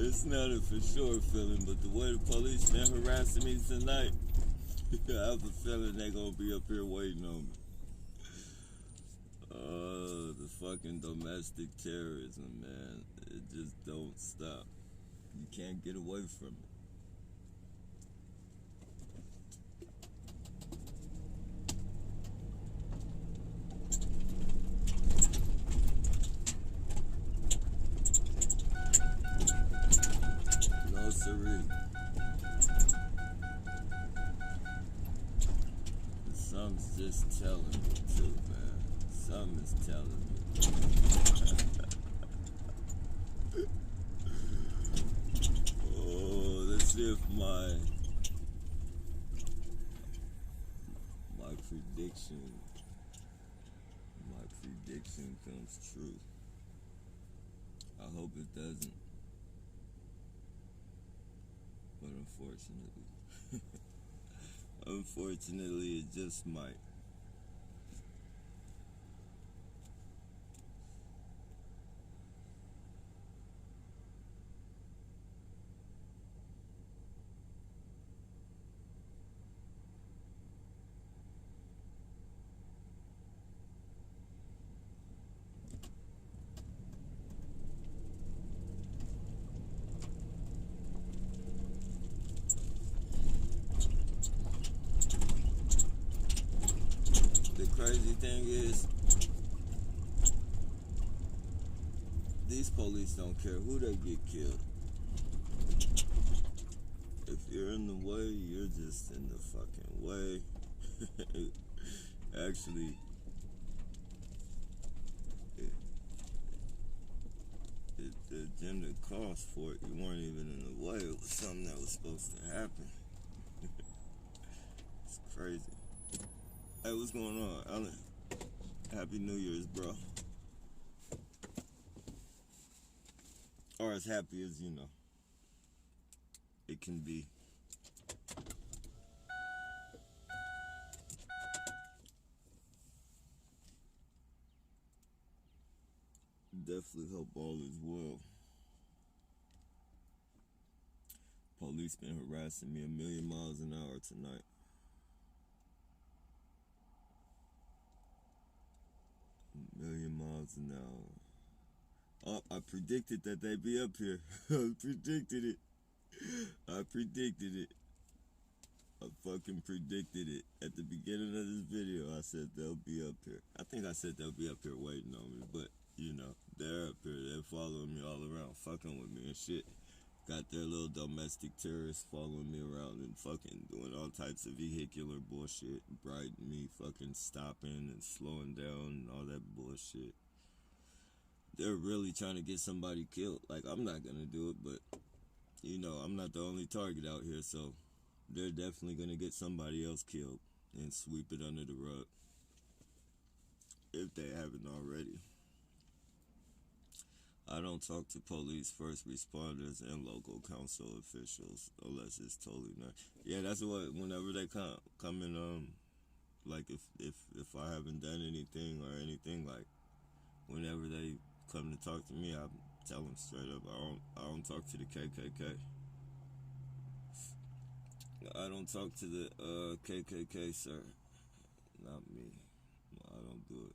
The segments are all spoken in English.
It's not a for sure feeling, but the way the police been harassing me tonight, I have a feeling they gonna be up here waiting on me. The fucking domestic terrorism, man. It just don't stop. You can't get away from it. No siree. Something's just telling me too, man. Something is telling me. Oh, let's see if my prediction comes true. I hope it doesn't, but unfortunately it just might. The crazy thing is, these police don't care who they get killed. If you're in the way, you're just in the fucking way. Actually, the agenda calls for it. You weren't even in the way. It was something that was supposed to happen. It's crazy. Hey, what's going on, Alan? Happy New Year's, bro. Or as happy as, it can be. Definitely hope all is well. Police been harassing me 1,000,000 miles an hour tonight. A million miles an hour. Oh, I predicted that they'd be up here. I predicted it. I fucking predicted it. At the beginning of this video, I said they'll be up here. I think I said they'll be up here waiting on me, but, they're up here. They're following me all around, fucking with me and shit. Got their little domestic terrorists following me around and fucking doing all types of vehicular bullshit. Bribing me, fucking stopping and slowing down and all that bullshit. They're really trying to get somebody killed. Like, I'm not gonna do it, but, I'm not the only target out here, so they're definitely gonna get somebody else killed and sweep it under the rug. If they haven't already. I don't talk to police, first responders, and local council officials unless it's totally not. Yeah, that's what. Whenever they come in, like if I haven't done anything or anything, like whenever they come to talk to me, I tell them straight up, I don't talk to the KKK. I don't talk to the KKK, sir. Not me. I don't do it.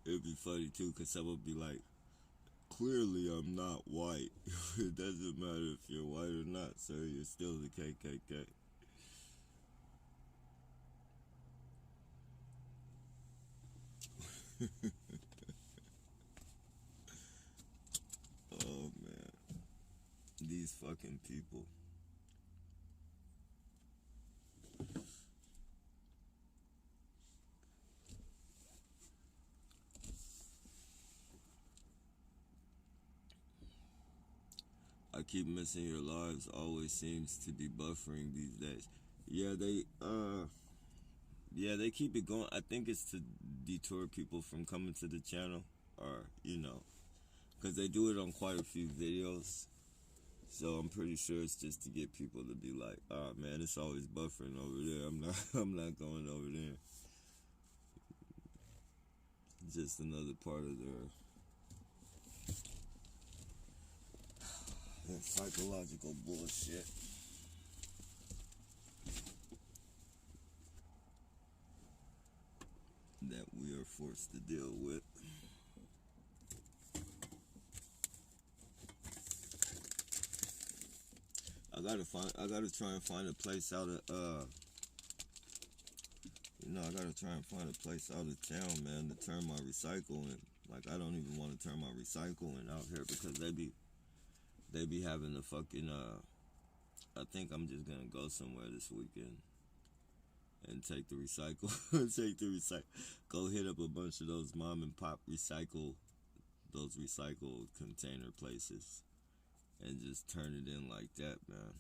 It'd be funny too, cause someone would be like, clearly I'm not white. It doesn't matter if you're white or not, sir, you're still the KKK. Oh man, these fucking people. I keep missing your lives always seems to be buffering these days. Yeah, Yeah, they keep it going. I think it's to deter people from coming to the channel, or because they do it on quite a few videos. So I'm pretty sure it's just to get people to be like, "Oh man, it's always buffering over there. I'm not, I'm not going over there." Just another part of their psychological bullshit that we are forced to deal with. I gotta try and find a place out of I gotta try and find a place out of town, man, to turn my recycling. Like, I don't even want to turn my recycling out here because they be having the fucking I think I'm just gonna go somewhere this weekend and take the recycle go hit up a bunch of those mom and pop those recycle container places and just turn it in like that, man.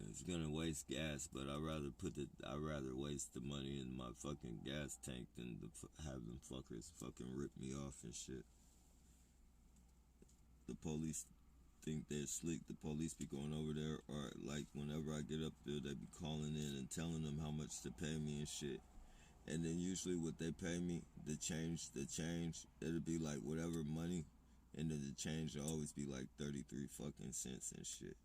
It's gonna waste gas, but I'd rather waste the money in my fucking gas tank than have them fuckers fucking rip me off and shit. The police think they're slick. The police be going over there, or like whenever I get up there, they be calling in and telling them how much to pay me and shit. And then usually what they pay me, the change, it'll be like whatever money, and then the change will always be like 33 fucking cents and shit.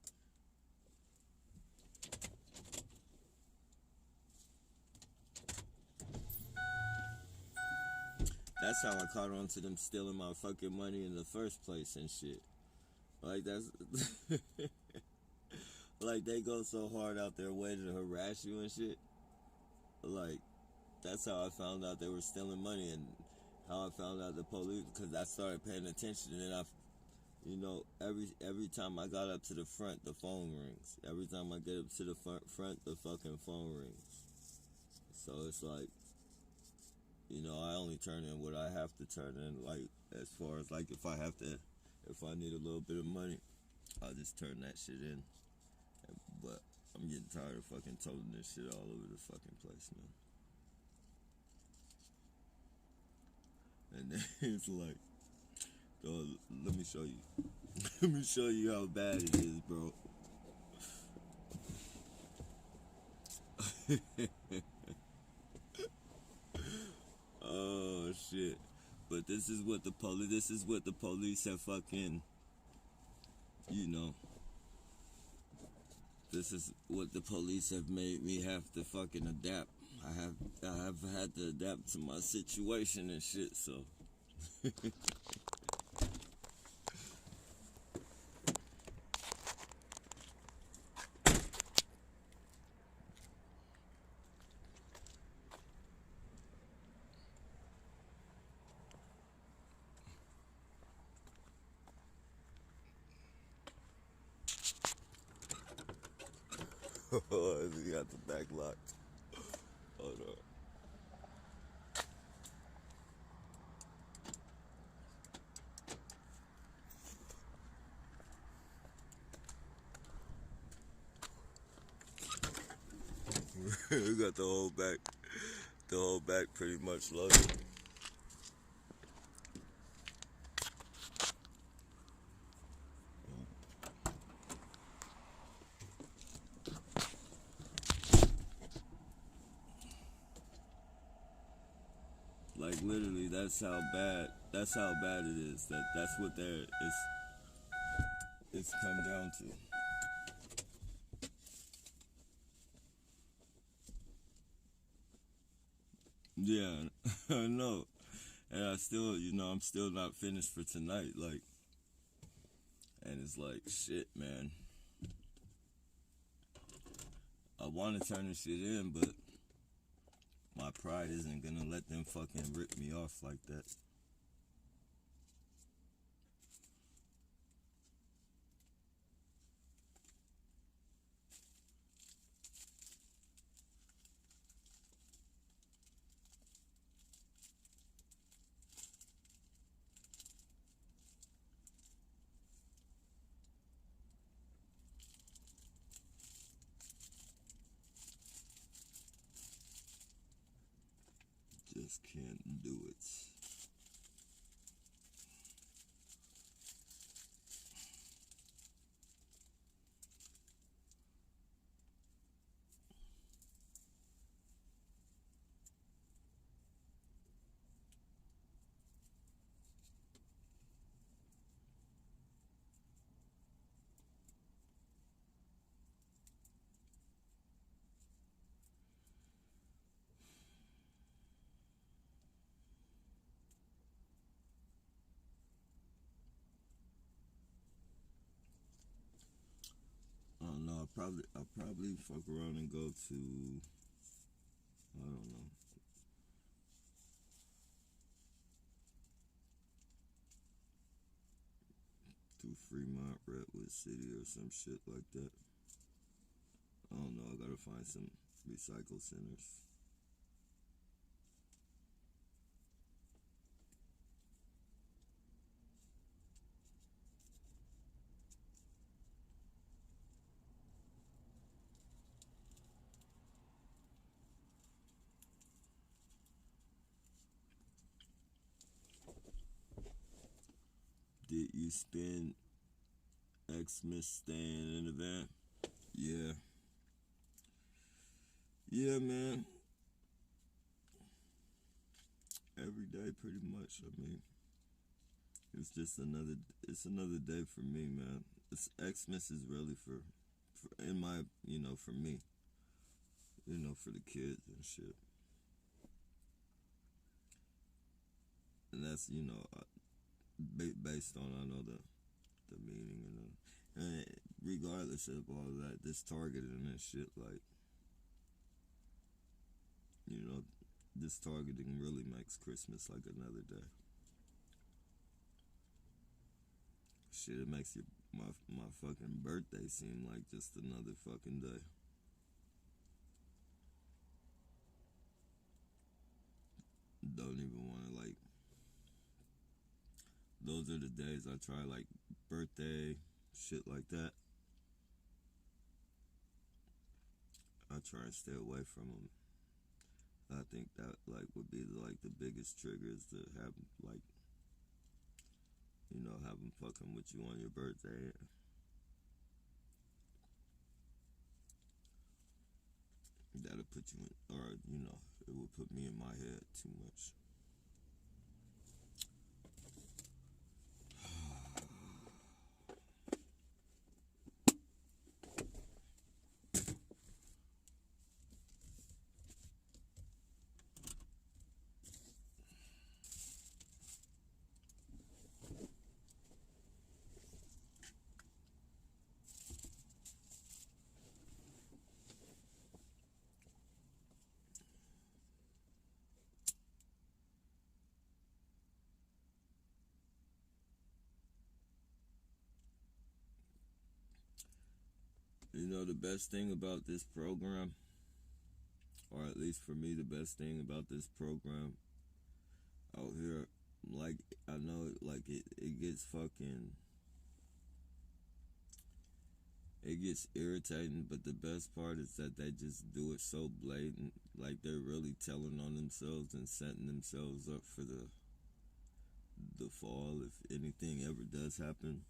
That's how I caught on to them stealing my fucking money in the first place and shit. Like, that's like, they go so hard out their way to harass you and shit. Like, that's how I found out they were stealing money, and how I found out the police, because I started paying attention, and every time I got up to the front, the phone rings. Every time I get up to the front, the fucking phone rings. So it's like, I only turn in what I have to turn in. Like, as far as like, if I need a little bit of money, I'll just turn that shit in. But I'm getting tired of fucking toting this shit all over the fucking place, man. And then it's like, oh, let me show you. Let me show you how bad it is, bro. Oh shit. But this is what the police have fucking, this is what the police have made me have to fucking adapt. I have had to adapt to my situation and shit, so. You got the back locked. Hold on. We got the whole back pretty much loaded. Like, literally, that's how bad it is. That's what it's come down to. Yeah, I know. And I still, I'm still not finished for tonight. Like, and it's like, shit, man. I want to turn this shit in, but my pride isn't gonna let them fucking rip me off like that. just can't do it. I don't know. I'll probably fuck around and go to, I don't know, to Fremont, Redwood City, or some shit like that. I don't know. I gotta find some recycle centers. Did you spend Xmas staying in the van? Yeah. Yeah, man. Every day, pretty much. I mean, it's another day for me, man. Xmas is really for in my, for me, for the kids and shit. And that's, based on, I know the meaning and regardless of all of that, this targeting and shit, like, this targeting really makes Christmas like another day. Shit, it makes my fucking birthday seem like just another fucking day. Don't even want to, like, those are the days I try, like, birthday, shit like that. I try and stay away from them. I think that, like, would be the biggest triggers to have, like, have them fucking with you on your birthday. That'll put you in, or, it would put me in my head too much. The best thing about this program, or at least for me, the best thing about this program out here, like, I know, like, it gets irritating, but the best part is that they just do it so blatant, like they're really telling on themselves and setting themselves up for the fall if anything ever does happen.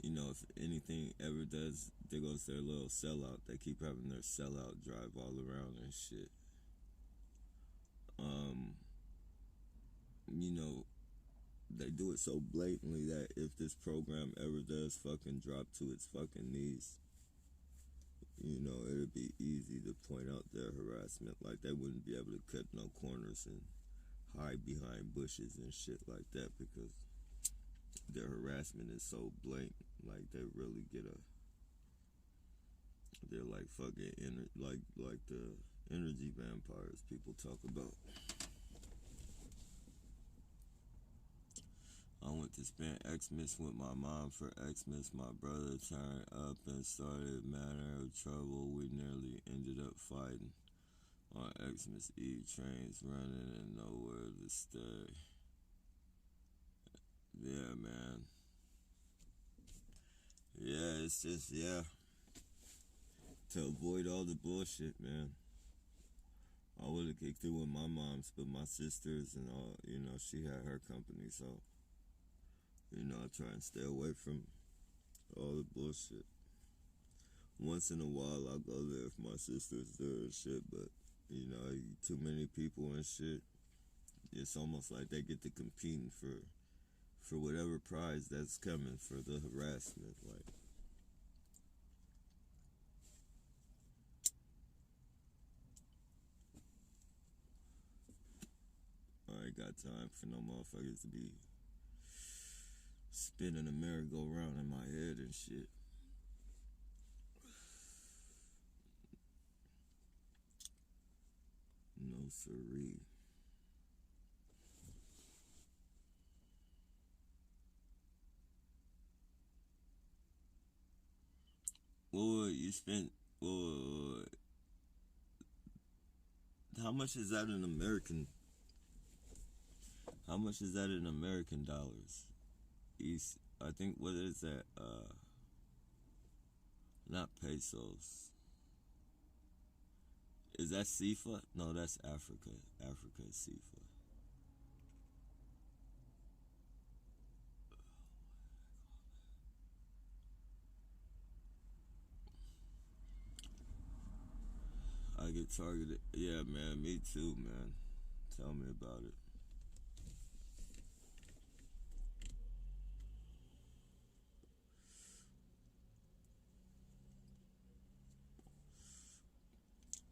If anything ever does, there goes their little sellout. They keep having their sellout drive all around and shit. They do it so blatantly that if this program ever does fucking drop to its fucking knees, it'd be easy to point out their harassment. Like, they wouldn't be able to cut no corners and hide behind bushes and shit like that because their harassment is so blatant. Like, they really they're like fucking like the energy vampires people talk about. I went to spend Xmas with my mom for Xmas. My brother turned up and started manner of trouble. We nearly ended up fighting on Xmas Eve. Trains running and nowhere to stay. Yeah, man. Yeah, it's just, yeah. To avoid all the bullshit, man. I would have kicked it with my moms, but my sisters and all, she had her company, so I try and stay away from all the bullshit. Once in a while, I'll go there if my sister's there and shit, but too many people and shit. It's almost like they get to competing for whatever prize that's coming for the harassment. Like, I ain't got time for no motherfuckers to be spinning a merry-go-round in my head and shit. No siree. Well, you spent, well, how much is that in American? How much is that in American dollars? I think, what is that? Not pesos. Is that SIFA? No, that's Africa. Africa is SIFA. I get targeted. Yeah, man, me too, man. Tell me about it.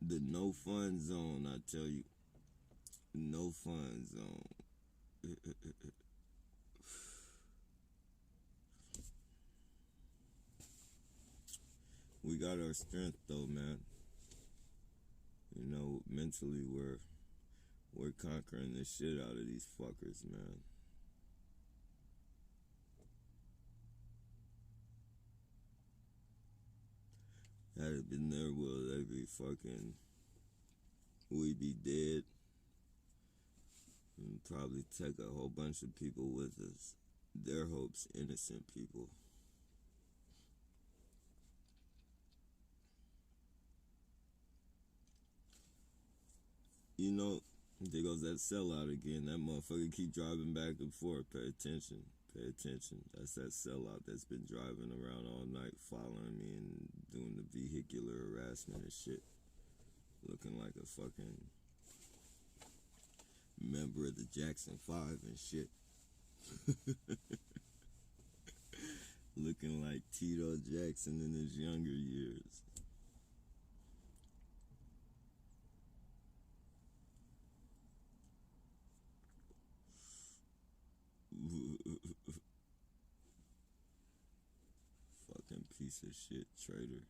The no fun zone, I tell you. No fun zone. We got our strength though, man. Mentally we're conquering the shit out of these fuckers, man. Had it been their will, they'd be fucking. We'd be dead. And probably take a whole bunch of people with us. Their hopes, innocent people. There goes that sellout again. That motherfucker keep driving back and forth. Pay attention. Pay attention. That's that sellout that's been driving around all night, following me and doing the vehicular harassment and shit. Looking like a fucking member of the Jackson 5 and shit. Looking like Tito Jackson in his younger years. Fucking piece of shit traitor.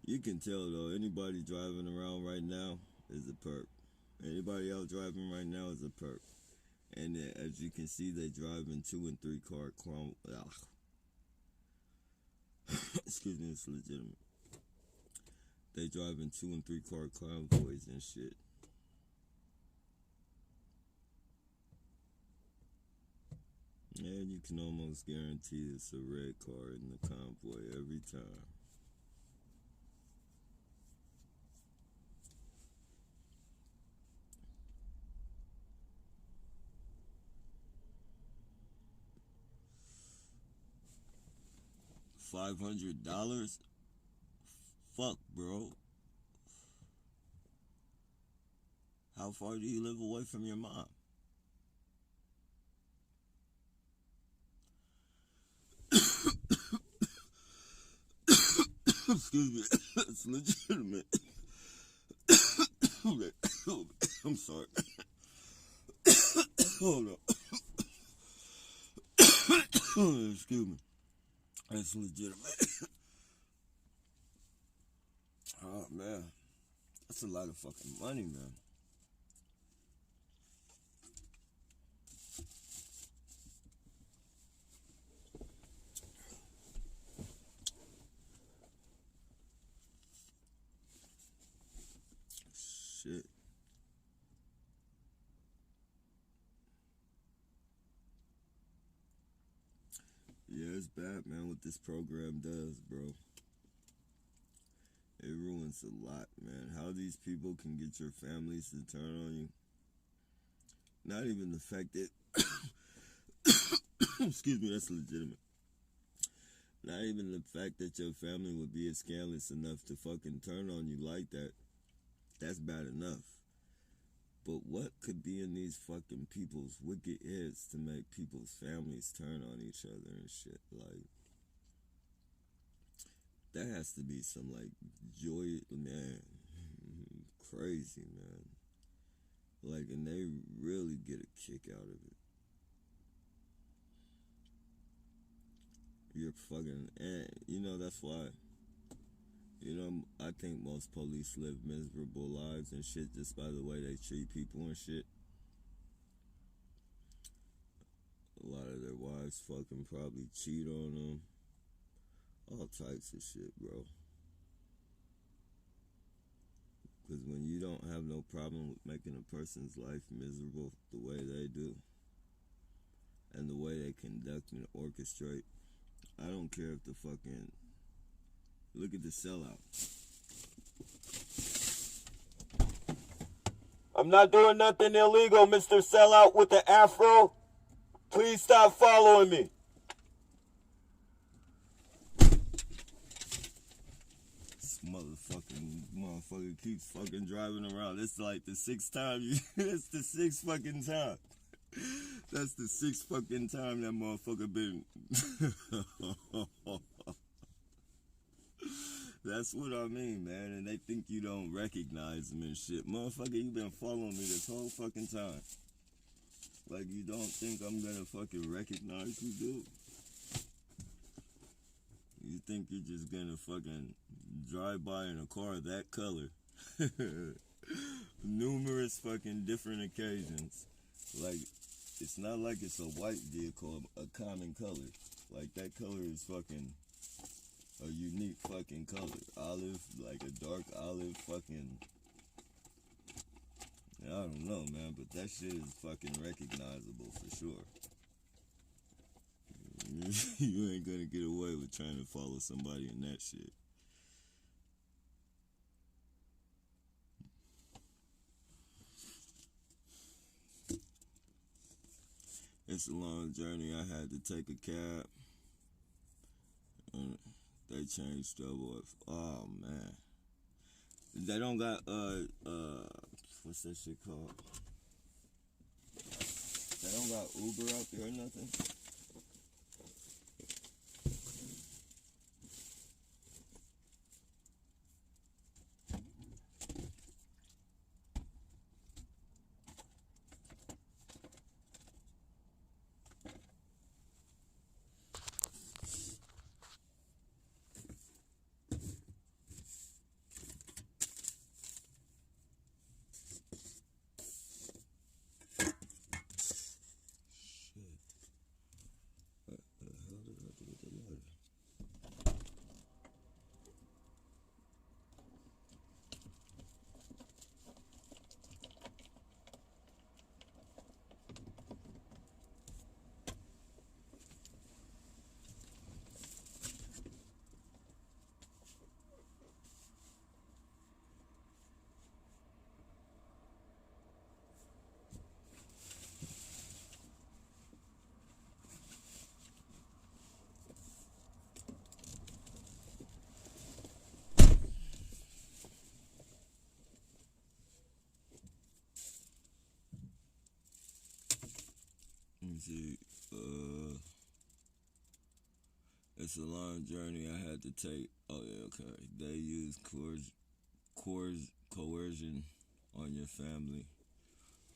You can tell though, anybody driving around right now is a perp. Anybody out driving right now is a perp. And as you can see, they drive in 2 and 3 car excuse me, it's legitimate. They drive in 2 and 3 car convoys and shit. And you can almost guarantee it's a red car in the convoy every time. $500? Fuck, bro. How far do you live away from your mom? Excuse me. It's legitimate. I'm sorry. Hold up. Excuse me. That's legitimate. Oh, man. That's a lot of fucking money, man. Shit. what this program does, bro. It ruins a lot, man. How these people can get your families to turn on you. Not even the fact that, excuse me, that's legitimate. Not even the fact that your family would be scandalous enough to fucking turn on you like that. That's bad enough. But what could be in these fucking people's wicked heads to make people's families turn on each other and shit? Like, that has to be some, like, joy, man. Crazy, man. Like, and they really get a kick out of it. You're fucking, and, you know, that's why, you know, I think most police live miserable lives and shit just by the way they treat people and shit. A lot of their wives fucking probably cheat on them. All types of shit, bro. Because when you don't have no problem with making a person's life miserable the way they do, and the way they conduct and orchestrate, I don't care if the fucking, look at the sellout. I'm not doing nothing illegal, Mr. Sellout with the afro. Please stop following me. This motherfucker keeps fucking driving around. It's like the sixth time. It's the sixth fucking time. That's the sixth fucking time that motherfucker been. That's what I mean, man. And they think you don't recognize them and shit. Motherfucker, you been following me this whole fucking time. Like, you don't think I'm gonna fucking recognize you, dude? You think you're just gonna fucking drive by in a car that color? Numerous fucking different occasions. Like, it's not like it's a white vehicle, a common color. Like, that color is fucking a unique fucking color. Olive, like a dark olive fucking, I don't know, man, but that shit is fucking recognizable for sure. You ain't gonna get away with trying to follow somebody in that shit. It's a long journey. I had to take a cab. And they changed double. Oh man. They don't got what's that shit called? They don't got Uber out there or nothing? See, it's a long journey I had to take. Oh yeah, okay. They use coercion on your family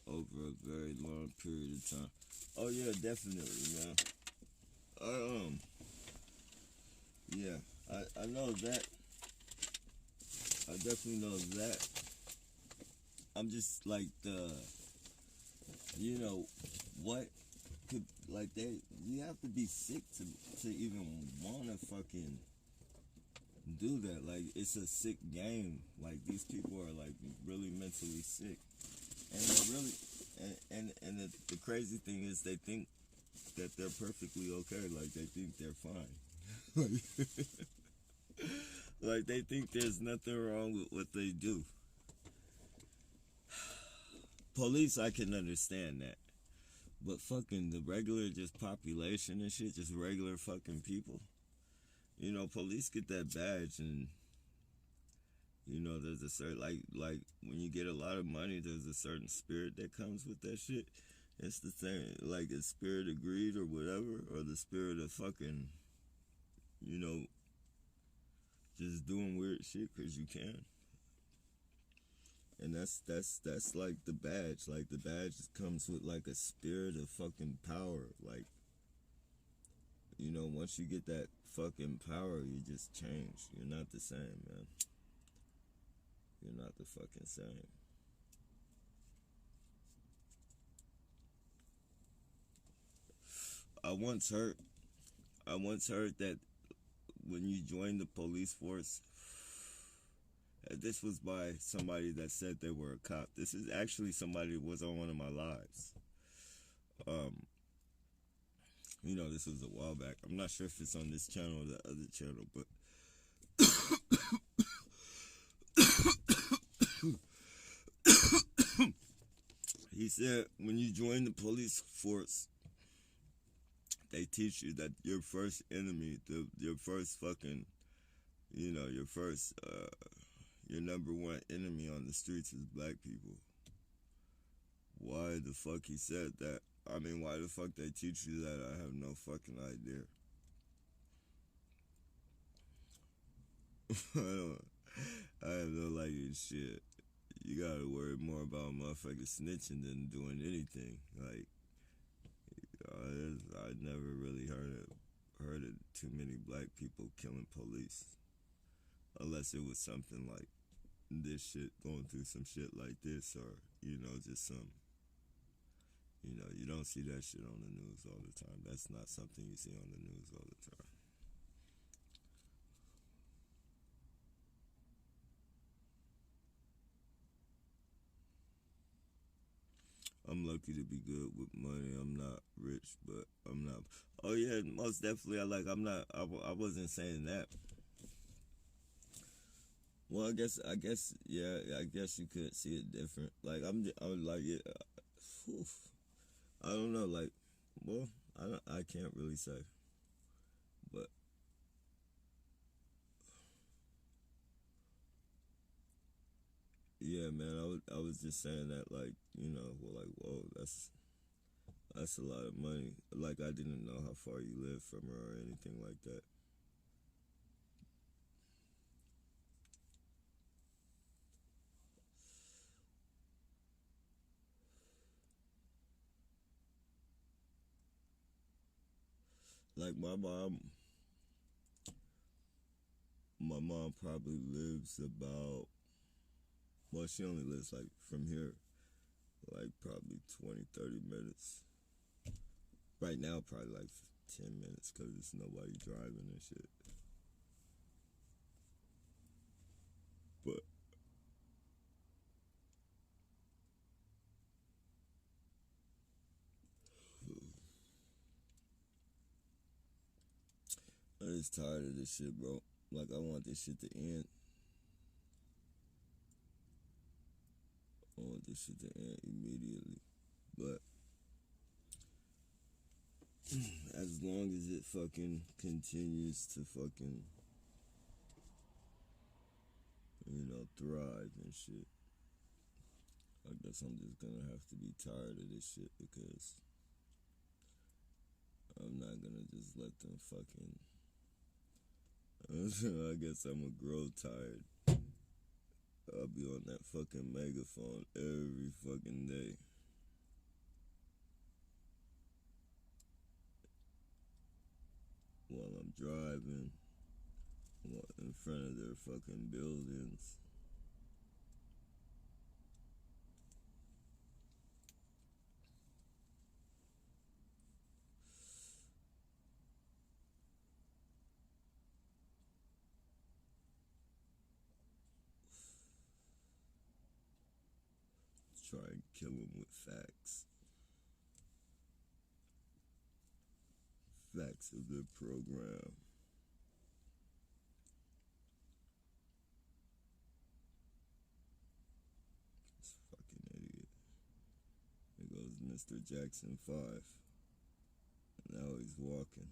over a very long period of time. Oh yeah, definitely, man. Yeah, I know that. I definitely know that. I'm just like you know, what could, like, you have to be sick to even wanna fucking do that. Like, it's a sick game. Like, these people are like really mentally sick, and they're really, and the crazy thing is they think that they're perfectly okay. Like, they think they're fine. like, like they think there's nothing wrong with what they do. Police, I can understand that. But fucking the regular just population and shit, just regular fucking people. You know, police get that badge and you know, there's a certain like when you get a lot of money, there's a certain spirit that comes with that shit. It's the thing, like a spirit of greed or whatever, or the spirit of fucking, you know, just doing weird shit because you can. And that's like the badge. Like the badge comes with like a spirit of fucking power. Like, you know, once you get that fucking power, you just change. You're not the same, man. You're not the fucking same. I once heard that when you join the police force, this was by somebody that said they were a cop. This is actually somebody that was on one of my lives. You know, this was a while back. I'm not sure if it's on this channel or the other channel, but he said when you join the police force, they teach you that your first enemy, your first fucking, you know, your number one enemy on the streets is black people. Why the fuck he said that? I mean, why the fuck they teach you that? I have no fucking idea. I have no like shit. You gotta worry more about motherfuckers snitching than doing anything. Like, I never really heard of too many black people killing police, unless it was something like this shit, going through some shit like this, or you know, just some. You know, you don't see that shit on the news all the time. That's not something you see on the news all the time. I'm lucky to be good with money. I'm not rich, but I'm not. Oh yeah, most definitely. I'm not. I wasn't saying that. Well, yeah. I guess you could see it different. Like I was like it. I don't know. Like, well, I can't really say, but yeah, man. I was just saying that, like, you know, well, like, whoa, that's a lot of money. Like, I didn't know how far you lived from her or anything like that. Like my mom probably lives about. Well, she only lives like from here, like probably 20, 30 minutes. Right now, probably like 10 minutes because there's nobody driving and shit. But I'm just tired of this shit, bro. Like, I want this shit to end. I want this shit to end immediately. But as long as it fucking continues to fucking, you know, thrive and shit, I guess I'm just gonna have to be tired of this shit because I'm not gonna just let them fucking. I guess I'm gonna grow tired. I'll be on that fucking megaphone every fucking day. While I'm driving, in front of their fucking buildings. Try and kill them with facts. Facts of their program. Mr. Jackson 5. Now he's walking.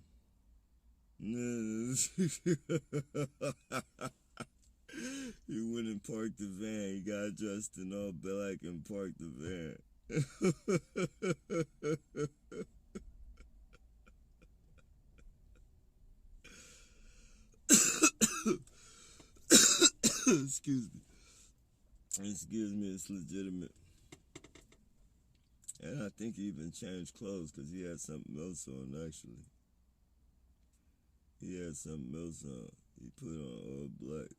He went and parked the van. He got dressed in all black and parked the van. Excuse me. Excuse me, it's legitimate. And I think he even changed clothes because he had something else on, actually. He had something else on. He put on all black.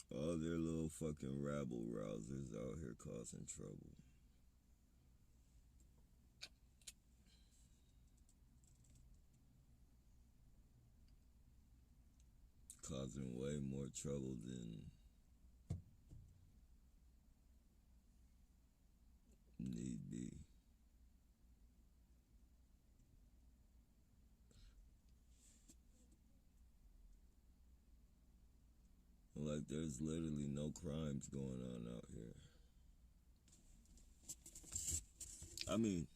All their little fucking rabble rousers out here causing trouble. Causing way more trouble than need be. Like, there's literally no crimes going on out here. I mean,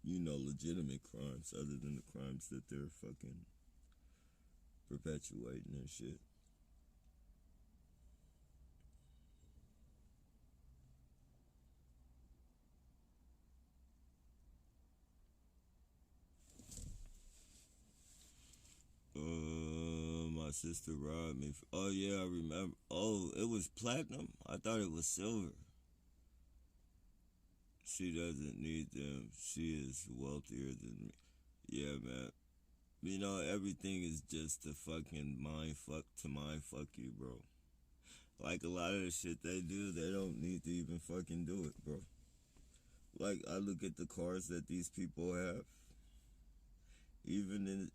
you know, legitimate crimes other than the crimes that they're fucking perpetuating and shit. My sister robbed me. Oh yeah, I remember. Oh, it was platinum? I thought it was silver. She doesn't need them. She is wealthier than me. Yeah, man. You know, everything is just a fucking mind fuck you, bro. Like, a lot of the shit they do, they don't need to even fucking do it, bro. Like, I look at the cars that these people have. Even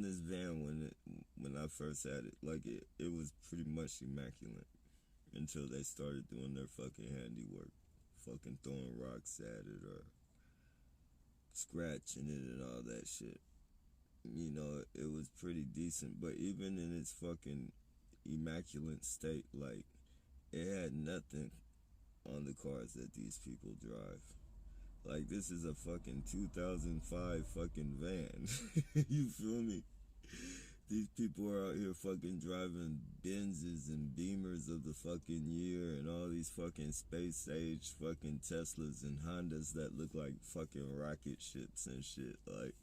this van when I first had it, like it was pretty much immaculate until they started doing their fucking handiwork, fucking throwing rocks at it or scratching it and all that shit. You know, it was pretty decent, but even in its fucking immaculate state, like, it had nothing on the cars that these people drive. Like, this is a fucking 2005 fucking van. You feel me? These people are out here fucking driving Benzes and Beamers of the fucking year and all these fucking space age fucking Teslas and Hondas that look like fucking rocket ships and shit. Like,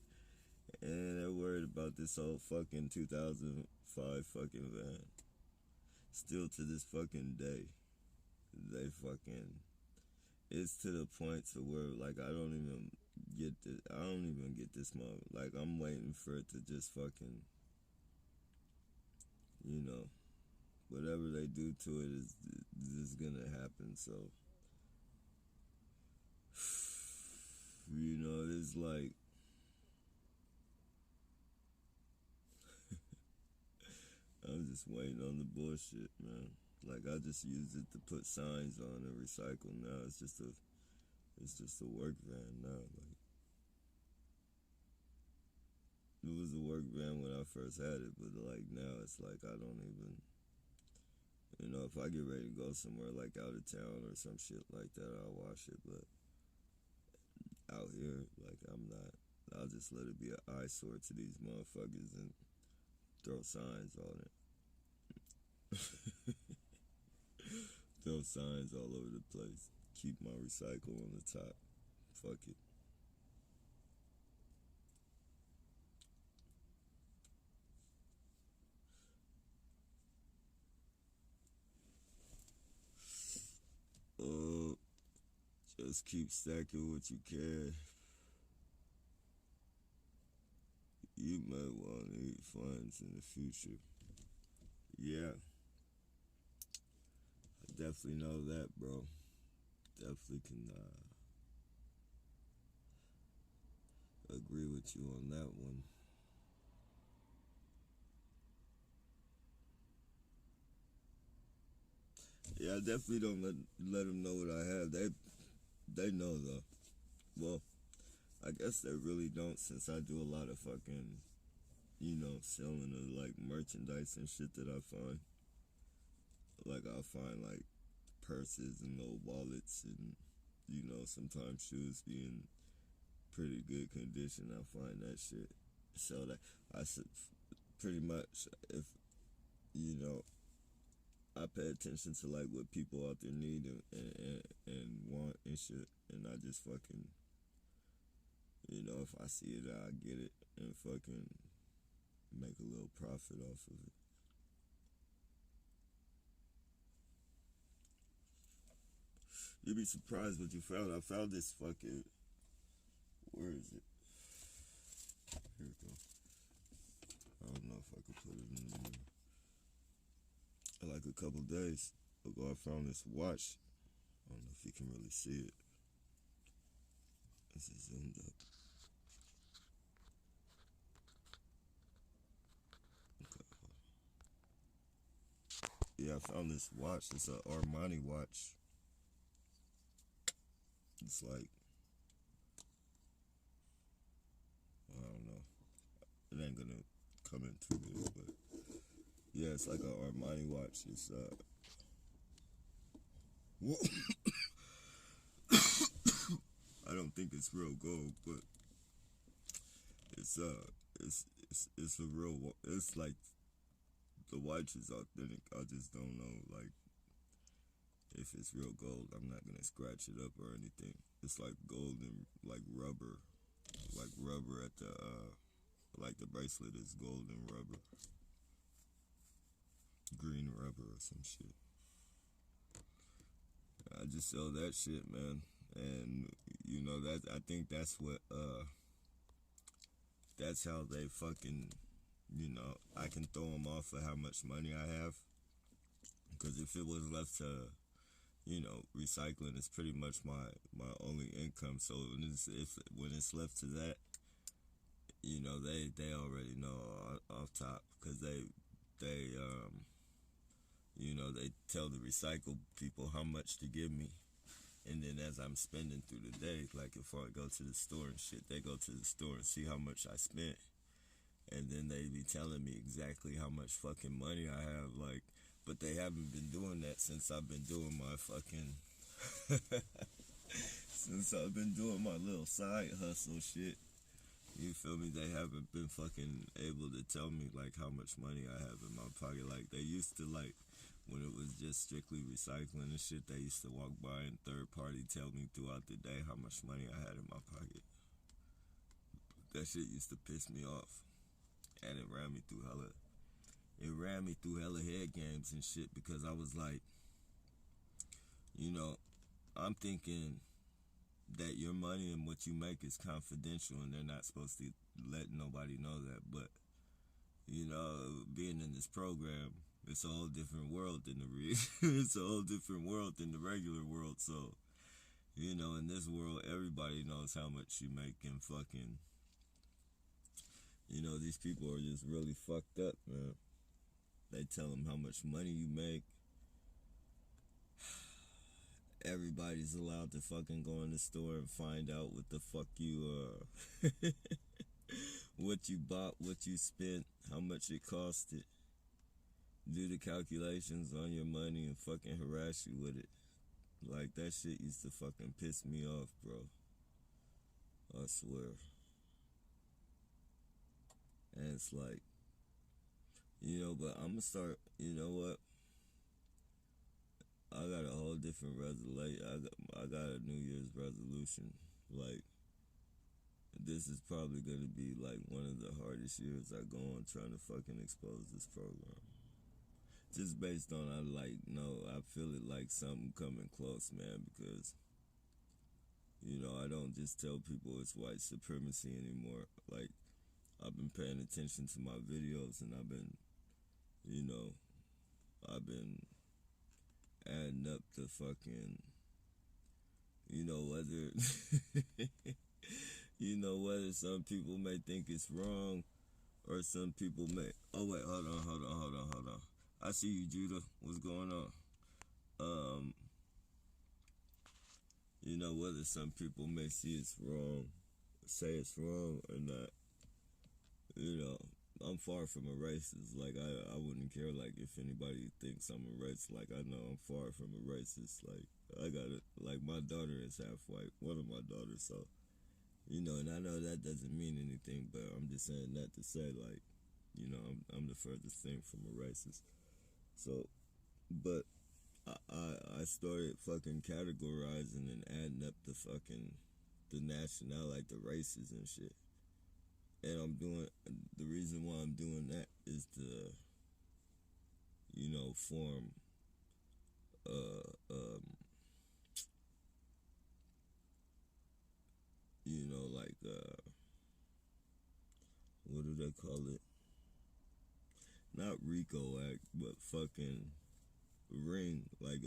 and they're worried about this old fucking 2005 fucking van. Still to this fucking day, they fucking... It's to the point to where, like, I don't even get this moment. Like, I'm waiting for it to just fucking, you know, whatever they do to it is gonna happen. So, you know, it's like, I'm just waiting on the bullshit, man. Like, I just use it to put signs on and recycle now. It's just a work van now. Like, it was a work van when I first had it, but like now it's like I don't even, you know, if I get ready to go somewhere like out of town or some shit like that, I'll wash it. But out here, like, I'm not. I'll just let it be an eyesore to these motherfuckers and throw signs on it. Throw signs all over the place. Keep my recycle on the top. Fuck it. Just keep stacking what you can. You might want to need funds in the future. Yeah. I definitely know that, bro. Definitely can agree with you on that one. Yeah, I definitely don't let them know what I have. They know though. Well, I guess they really don't, since I do a lot of fucking, you know, selling of like merchandise and shit that I find. Like I'll find like purses and old wallets and sometimes shoes be in pretty good condition. I find that shit. So that I said pretty much if you know I pay attention to like what people out there need and want and shit, and I just fucking if I see it I get it and fucking make a little profit off of it. You'd be surprised what you found. I found this fucking, where is it? Here we go. I don't know if I could put it in there. Like a couple days ago, I found this watch. I don't know if you can really see it. This is zoomed up. Okay. Yeah, I found this watch. It's an Armani watch. It's like, I don't know. It ain't gonna come in too good, but yeah, it's like an Armani watch. It's I don't think it's real gold, but it's it's a real. It's like the watch is authentic. I just don't know like if it's real gold. I'm not gonna scratch it up or anything. It's like gold and like rubber at the like the bracelet is gold and rubber, green rubber or some shit. I just sell that shit, man, and that I think that's what that's how they fucking I can throw them off of how much money I have, because if it was left to recycling is pretty much my only income. So when it's left to that, they already know off top, because they tell the recycle people how much to give me, and then as I'm spending through the day, like if I go to the store and shit, they go to the store and see how much I spent, and then they be telling me exactly how much fucking money I have, like. But they haven't been doing that since I've been doing my fucking since I've been doing my little side hustle shit. You feel me? They haven't been fucking able to tell me like how much money I have in my pocket. Like they used to, like when it was just strictly recycling and shit, they used to walk by and third party tell me throughout the day how much money I had in my pocket. That shit used to piss me off, and it ran me through hella head games and shit, because I was like, I'm thinking that your money and what you make is confidential and they're not supposed to let nobody know that. But being in this program, it's a whole different world than it's a whole different world than the regular world. So in this world, everybody knows how much you make, and fucking these people are just really fucked up, man. They tell them how much money you make. Everybody's allowed to fucking go in the store and find out what the fuck you what you bought, what you spent, how much it costed. Do the calculations on your money and fucking harass you with it. Like, that shit used to fucking piss me off, bro. I swear. And it's like, but I'm gonna start, you know what? I got a whole different resolution. I got a New Year's resolution. Like, this is probably gonna be like one of the hardest years I go on trying to fucking expose this program. Just based on I feel it like something coming close, man, because I don't just tell people it's white supremacy anymore. Like, I've been paying attention to my videos, and I've been adding up the fucking, whether, whether some people may think it's wrong, or some people may, oh wait, hold on. I see you, Judah. What's going on? Whether some people may see it's wrong, say it's wrong or not, I'm far from a racist. Like I wouldn't care like if anybody thinks I'm a racist. Like I know I'm far from a racist. Like I got it. Like my daughter is half white. One of my daughters. So and I know that doesn't mean anything, but I'm just saying that to say like, I'm the furthest thing from a racist. So, but I started fucking categorizing and adding up the national, like the races and shit. And the reason why I'm doing that is to, form, uh, um, like, what do they call it? Not RICO Act, but fucking ring, like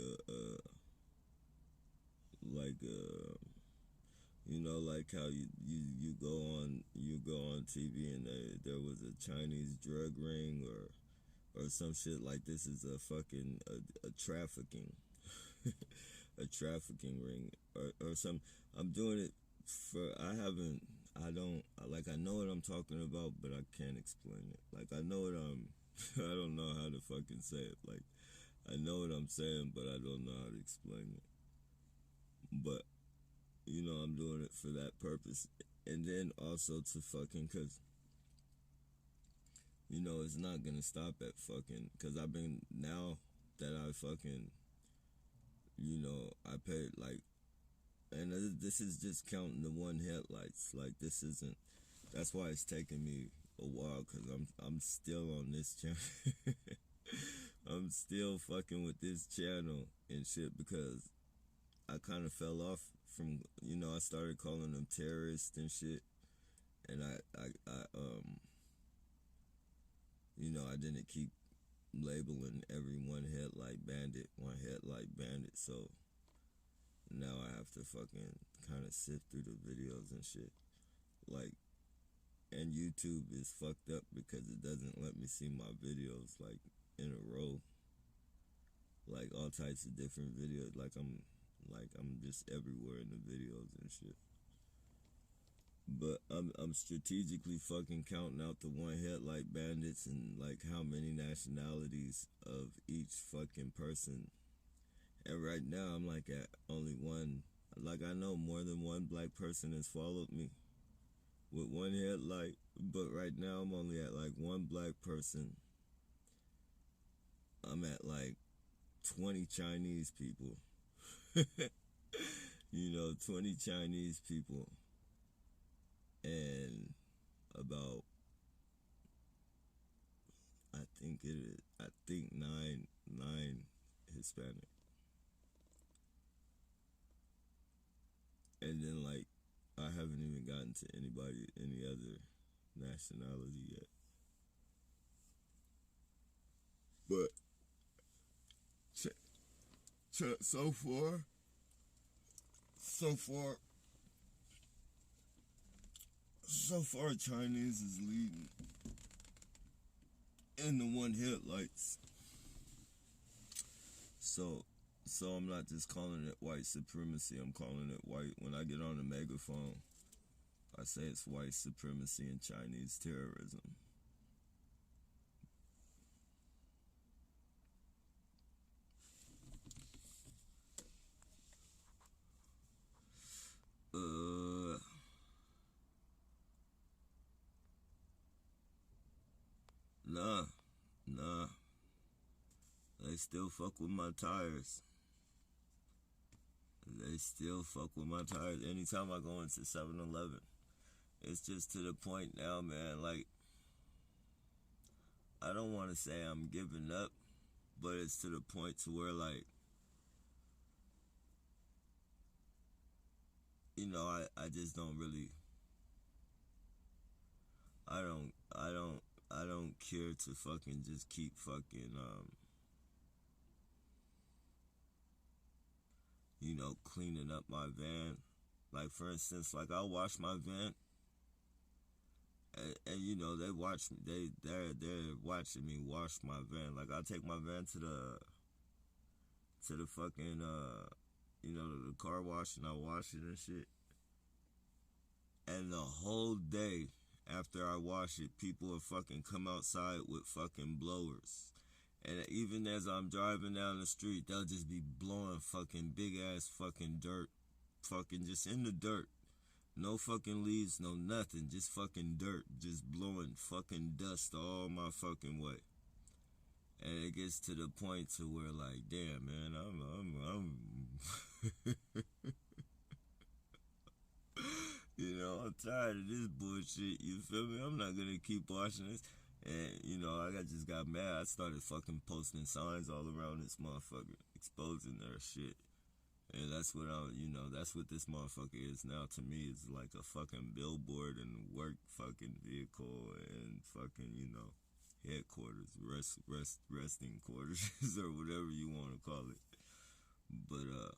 like how you go on TV and there was a Chinese drug ring or some shit like this is a fucking a trafficking a trafficking ring or some. I'm doing it for I don't like I know what I'm talking about, but I can't explain it. Like I know what I'm I don't know how to fucking say it. Like I know what I'm saying, but I don't know how to explain it. But I'm doing it for that purpose, and then also to fucking cause it's not gonna stop at fucking cause I've been now that I fucking I paid like, and this is just counting the one headlights. Like this isn't. That's why it's taking me a while because I'm still on this channel. I'm still fucking with this channel and shit because I kind of fell off from I started calling them terrorists and shit, and I didn't keep labeling every one headlight bandit, so now I have to fucking kind of sift through the videos and shit. Like, and YouTube is fucked up because it doesn't let me see my videos like in a row. Like all types of different videos. Like I'm just everywhere in the videos and shit. But I'm strategically fucking counting out the one headlight bandits and like how many nationalities of each fucking person. And right now I'm like at only one. Like I know more than one black person has followed me with one headlight, but right now I'm only at like one black person. I'm at like 20 Chinese people. 20 Chinese people and about I think nine Hispanic. And then like I haven't even gotten to any other nationality yet. But so far Chinese is leading in the one headlights. So I'm not just calling it white supremacy. I'm calling it white. When I get on the megaphone, I say it's white supremacy and Chinese terrorism. Nah. They still fuck with my tires. They still fuck with my tires. Anytime I go into 7-Eleven, it's just to the point now, man. Like, I don't want to say I'm giving up, but it's to the point to where, like, I just don't really. I don't care to fucking just keep fucking cleaning up my van. Like for instance, like I wash my van, and they watch me. They're watching me wash my van. Like I take my van to the fucking the car wash and I wash it and shit. And the whole day after I wash it, people will fucking come outside with fucking blowers. And even as I'm driving down the street, they'll just be blowing fucking big ass fucking dirt. Fucking just in the dirt. No fucking leaves, no nothing. Just fucking dirt. Just blowing fucking dust all my fucking way. And it gets to the point to where like, damn man, I'm you know, I'm tired of this bullshit. You feel me? I'm not gonna keep watching this. And, you know, just got mad. I started fucking posting signs all around this motherfucker, exposing their shit. And that's what that's what this motherfucker is now to me. It's like a fucking billboard and work fucking vehicle and fucking, headquarters, resting quarters or whatever you want to call it. But,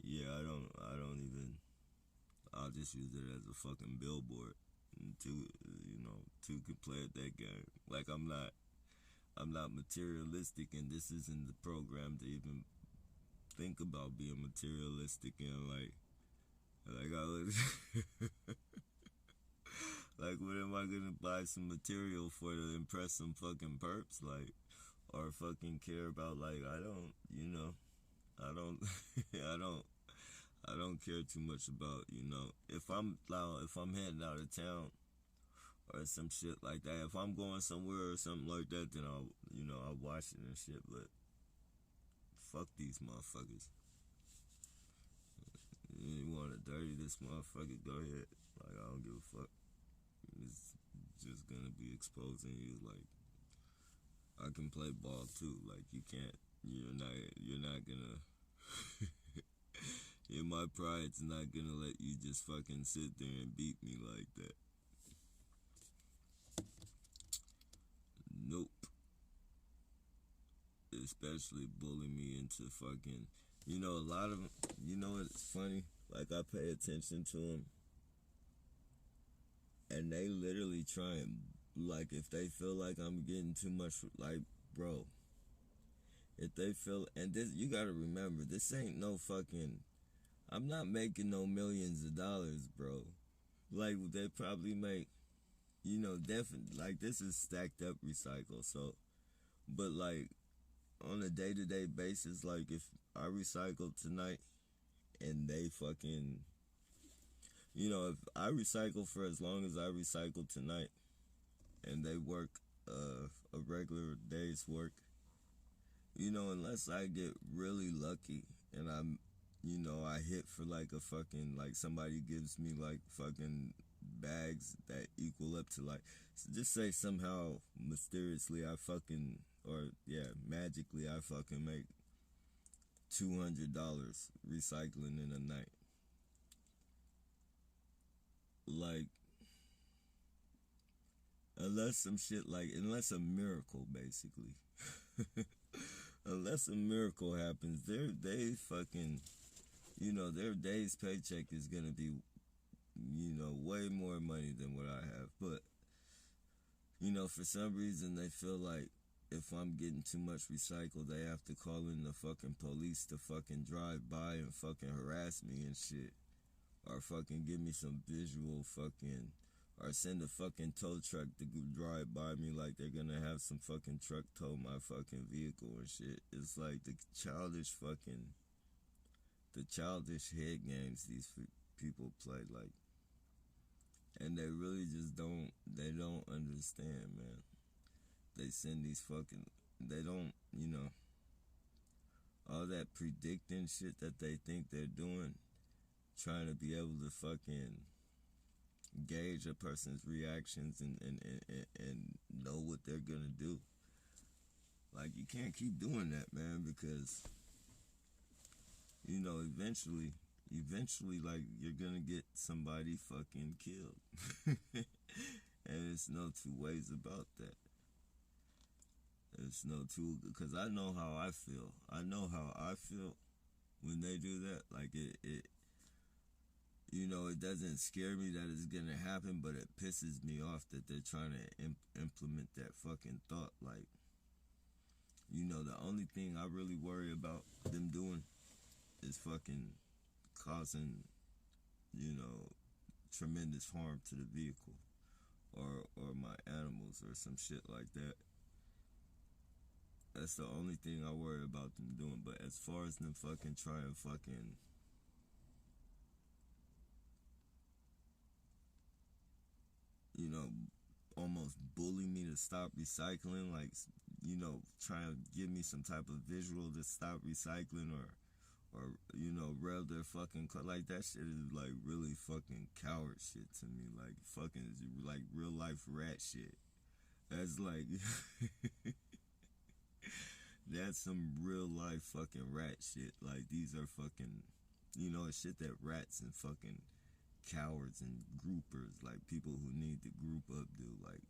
yeah, I'll just use it as a fucking billboard. Two can play at that game. Like I'm not materialistic, and this isn't the program to even think about being materialistic and like I was like, what am I gonna buy some material for to impress some fucking perps, like, or fucking care about, like, I don't I don't care too much about, if I'm heading out of town or some shit like that. If I'm going somewhere or something like that, then I'll watch it and shit. But fuck these motherfuckers. You want to dirty this motherfucker? Go ahead. Like, I don't give a fuck. It's just gonna be exposing you. Like, I can play ball too. Like, you can't. You're not gonna. My pride's not gonna let you just fucking sit there and beat me like that. Nope. Especially bully me into fucking, a lot of them, it's funny, like I pay attention to them and they literally try and, like, if they feel like I'm getting too much, like, bro, if they feel, and this, you gotta remember, this ain't no fucking, I'm not making no millions of dollars, bro. Like, they probably make, definitely, like, this is stacked up recycle, so, but, like, on a day-to-day basis, like, if I recycle tonight and they fucking, if I recycle for as long as I recycle tonight and they work a regular day's work, unless I get really lucky and I hit for like a fucking, like somebody gives me like fucking bags that equal up to like, just say somehow mysteriously I fucking, or yeah, magically I fucking make $200 recycling in a night. Like, unless a miracle basically. Unless a miracle happens, they fucking, their day's paycheck is gonna be, way more money than what I have. But, for some reason they feel like if I'm getting too much recycled, they have to call in the fucking police to fucking drive by and fucking harass me and shit. Or fucking give me some visual fucking, or send a fucking tow truck to drive by me like they're gonna have some fucking truck tow my fucking vehicle and shit. It's like the childish head games these people play, like, and they really just don't understand, man. They send these fucking, they don't, all that predicting shit that they think they're doing, trying to be able to fucking gauge a person's reactions and know what they're gonna do. Like, you can't keep doing that, man, because eventually, like, you're gonna get somebody fucking killed. And it's no two ways about that. It's no two, because I know how I feel. I know how I feel when they do that. Like, it doesn't scare me that it's gonna happen, but it pisses me off that they're trying to implement that fucking thought. Like, the only thing I really worry about them doing is fucking causing, tremendous harm to the vehicle. or my animals or some shit like that. That's the only thing I worry about them doing. But as far as them fucking trying fucking, you know, almost bully me to stop recycling, like, you know, try and give me some type of visual to stop recycling, or you know, rev their fucking car. Like, that shit is like really fucking coward shit to me. Like, fucking like real life rat shit. That's like that's some real life fucking rat shit. Like, these are fucking, you know, shit that rats and fucking cowards and groupers, like people who need to group up, do. Like,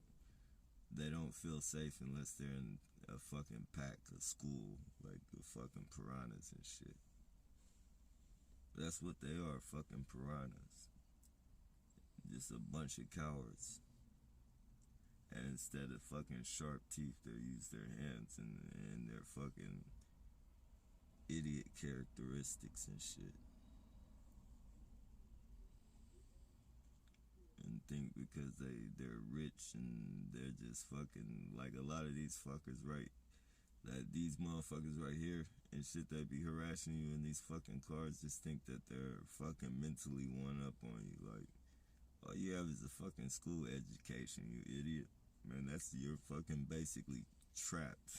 they don't feel safe unless they're in a fucking pack of school, like the fucking piranhas and shit. That's what they are, fucking piranhas. Just a bunch of cowards. And instead of fucking sharp teeth, they use their hands and their fucking idiot characteristics and shit. And think because they're rich and they're just fucking, like, a lot of these fuckers, right? That these motherfuckers right here and shit that be harassing you in these fucking cars just think that they're fucking mentally one up on you. Like, all you have is a fucking school education, you idiot. Man, you're fucking basically trapped.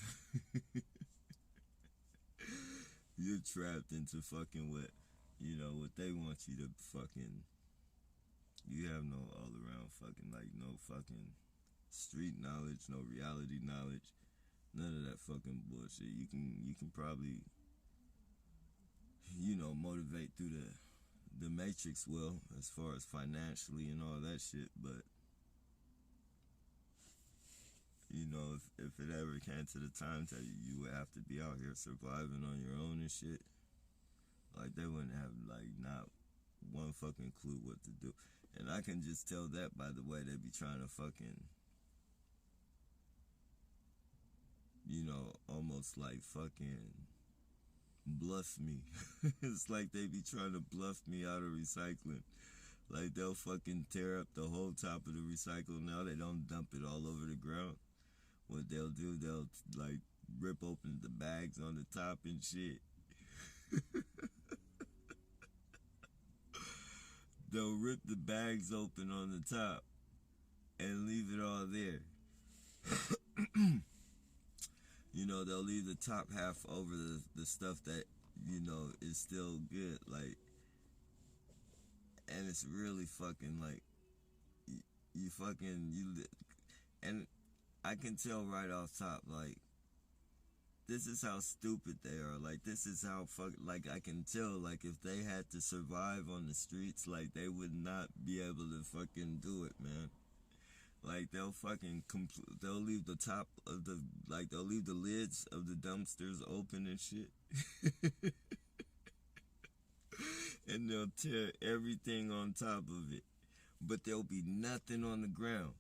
You're trapped into fucking what, you know, what they want you to fucking, you have no all around fucking, like, no fucking street knowledge, no reality knowledge, none of that fucking bullshit. You can probably, you know, motivate through the matrix well, as far as financially and all that shit, but you know, if it ever came to the time that you would have to be out here surviving on your own and shit, like, they wouldn't have, like, not one fucking clue what to do. And I can just tell that by the way they be trying to fucking, you know, almost like fucking bluff me. It's like they be trying to bluff me out of recycling. Like, they'll fucking tear up the whole top of the recycle. Now they don't dump it all over the ground. What they'll do, they'll like rip open the bags on the top and shit. They'll rip the bags open on the top and leave it all there. You know, they'll leave the top half over the stuff that, you know, is still good. Like, and it's really fucking like, you fucking, and I can tell right off top, like, this is how stupid they are. Like, this is how like, I can tell, like, if they had to survive on the streets, like, they would not be able to fucking do it, man. Like, they'll fucking they'll leave the top of the, like, they'll leave the lids of the dumpsters open and shit. And they'll tear everything on top of it. But there'll be nothing on the ground.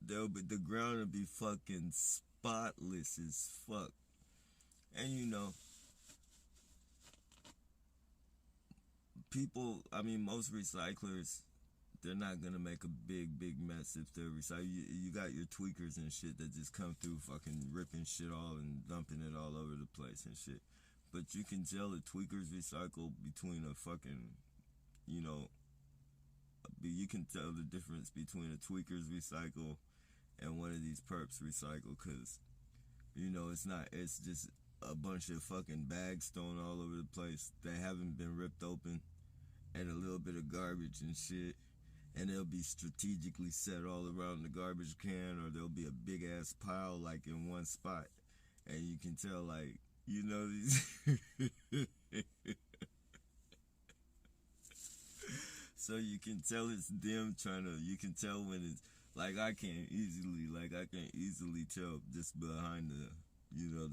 The ground will be fucking spotless as fuck. And you know, people, I mean, most recyclers, they're not gonna make a big mess if they're recycling. You got your tweakers and shit that just come through fucking ripping shit all and dumping it all over the place and shit. But you can tell the tweakers recycle between a fucking, you know, you can tell the difference between a tweakers recycle and one of these perps recycle, because, you know, it's just a bunch of fucking bags thrown all over the place that haven't been ripped open, and a little bit of garbage and shit, and they'll be strategically set all around the garbage can, or there'll be a big ass pile like in one spot, and you can tell, like, you know, these so you can tell it's them you can tell when it's, like, I can easily tell just behind the, you know,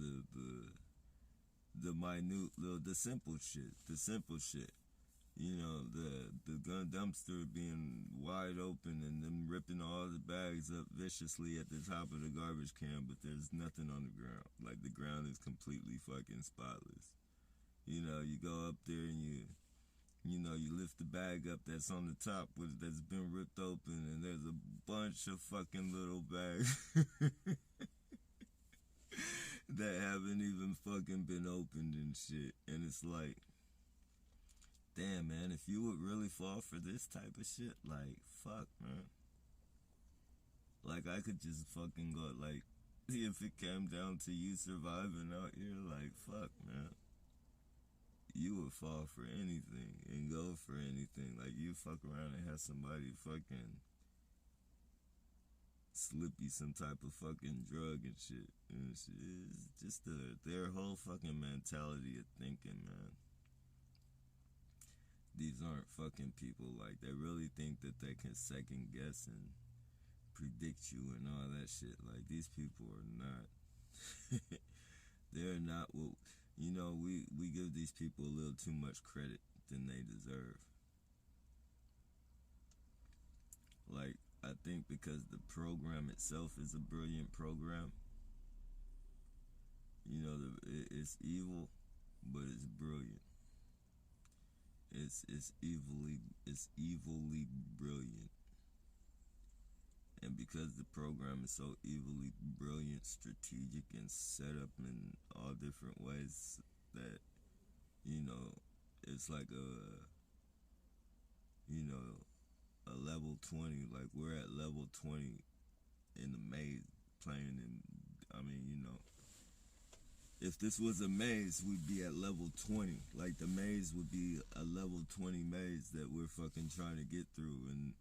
the minute little, the simple shit. You know, the gun dumpster being wide open and them ripping all the bags up viciously at the top of the garbage can, but there's nothing on the ground. Like, the ground is completely fucking spotless. You know, you go up there and you know, you lift the bag up that's on the top that's been ripped open, and there's a bunch bunch of fucking little bags that haven't even fucking been opened and shit. And it's like, damn, man, if you would really fall for this type of shit, like, fuck, man. Like, I could just fucking go, like, if it came down to you surviving out here, like, fuck, man. You would fall for anything and go for anything. Like, you fuck around and have somebody fucking slip you some type of fucking drug and shit. And it's just their whole fucking mentality of thinking, man. These aren't fucking people. Like, they really think that they can second guess and predict you and all that shit. Like, these people are not. They're not what, you know, we give these people a little too much credit than they deserve. Like, I think because the program itself is a brilliant program, you know, it's evil, but it's brilliant. It's evilly brilliant. And because the program is so evilly brilliant, strategic, and set up in all different ways that, you know, it's like a level 20. Like, we're at level 20 in the maze playing in, I mean, you know, if this was a maze, we'd be at level 20. Like, the maze would be a level 20 maze that we're fucking trying to get through. And,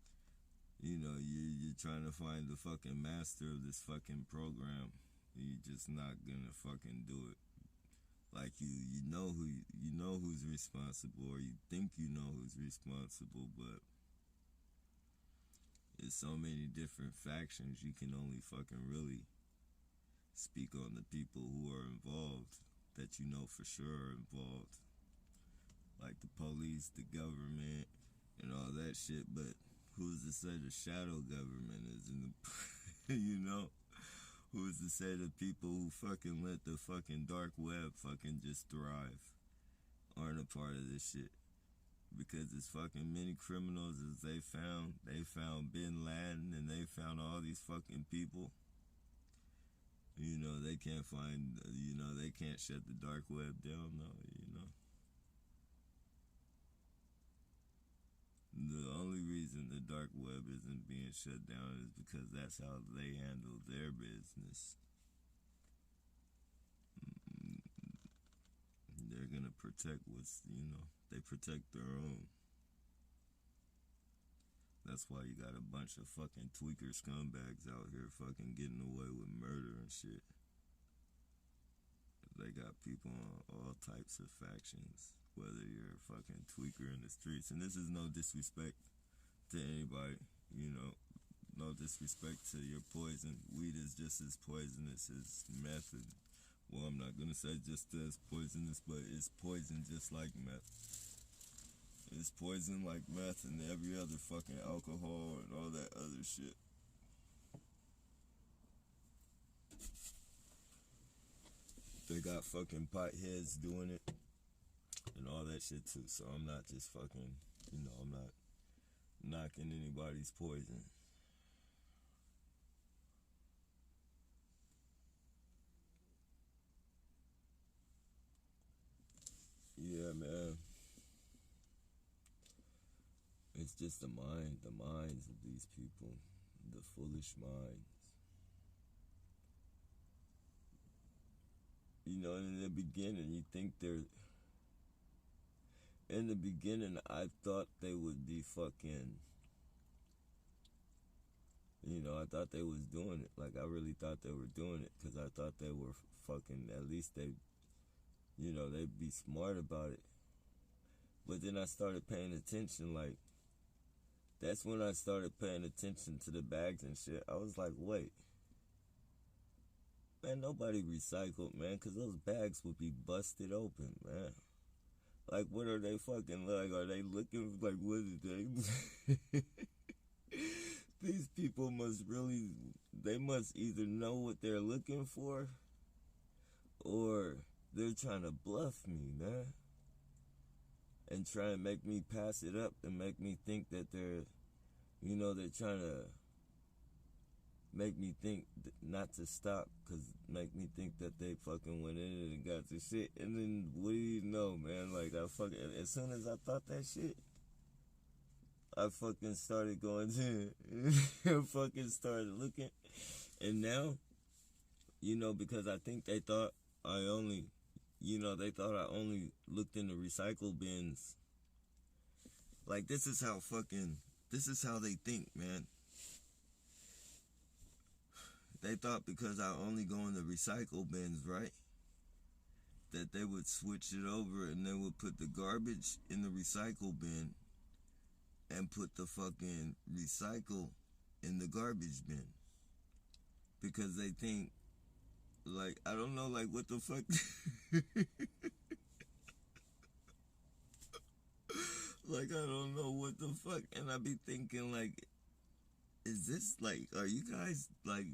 you know, you're trying to find the fucking master of this fucking program. You're just not gonna fucking do it. Like, you know who's responsible, or you think you know who's responsible, but it's so many different factions, you can only fucking really speak on the people who are involved, that you know for sure are involved. Like the police, the government, and all that shit, but who's to say the shadow government is in the, you know? Who's to say the people who fucking let the fucking dark web fucking just thrive aren't a part of this shit? Because as fucking many criminals as they found Bin Laden and they found all these fucking people. You know, they can't find, you know, they can't shut the dark web down, though, you know. The only reason the dark web isn't being shut down is because that's how they handle their business. They're gonna protect what's, you know, they protect their own. That's why you got a bunch of fucking tweaker scumbags out here fucking getting away with murder and shit. They got people on all types of factions, whether you're a fucking tweaker in the streets. And this is no disrespect to anybody, you know, no disrespect to your poison. Weed is just as poisonous as meth. Well, I'm not gonna say just as poisonous, but it's poison just like meth. It's poison like meth and every other fucking alcohol and all that other shit. They got fucking potheads doing it and all that shit too. So I'm not just fucking, you know, I'm not knocking anybody's poison. Yeah, man. It's just the minds of these people, the foolish minds. You know, in the beginning, you think they're... In the beginning, I thought they would be fucking... You know, I thought they was doing it. Like, I really thought they were doing it, because I thought they were fucking... At least they... You know, they'd be smart about it. But then I started paying attention, like... That's when I started paying attention to the bags and shit. I was like, wait. Man, nobody recycled, man, because those bags would be busted open, man. Like, what are they fucking like? Are they looking, like, what is they? These people must really, they must either know what they're looking for, or they're trying to bluff me, man. And try and make me pass it up and make me think that they're, you know, they're trying to make me think not to stop, cause make me think that they fucking went in it and got the shit, and then what do you know, man? Like I fucking, as soon as I thought that shit, I fucking started going to fucking started looking, and now, because I think they thought I only, they thought I only looked in the recycle bins. Like this is how they think, man. They thought because I only go in the recycle bins, right? That they would switch it over and they would put the garbage in the recycle bin and put the fucking recycle in the garbage bin. Because they think, like, I don't know, like, what the fuck? Like, I don't know what the fuck. And I be thinking, like, is this, like, are you guys, like,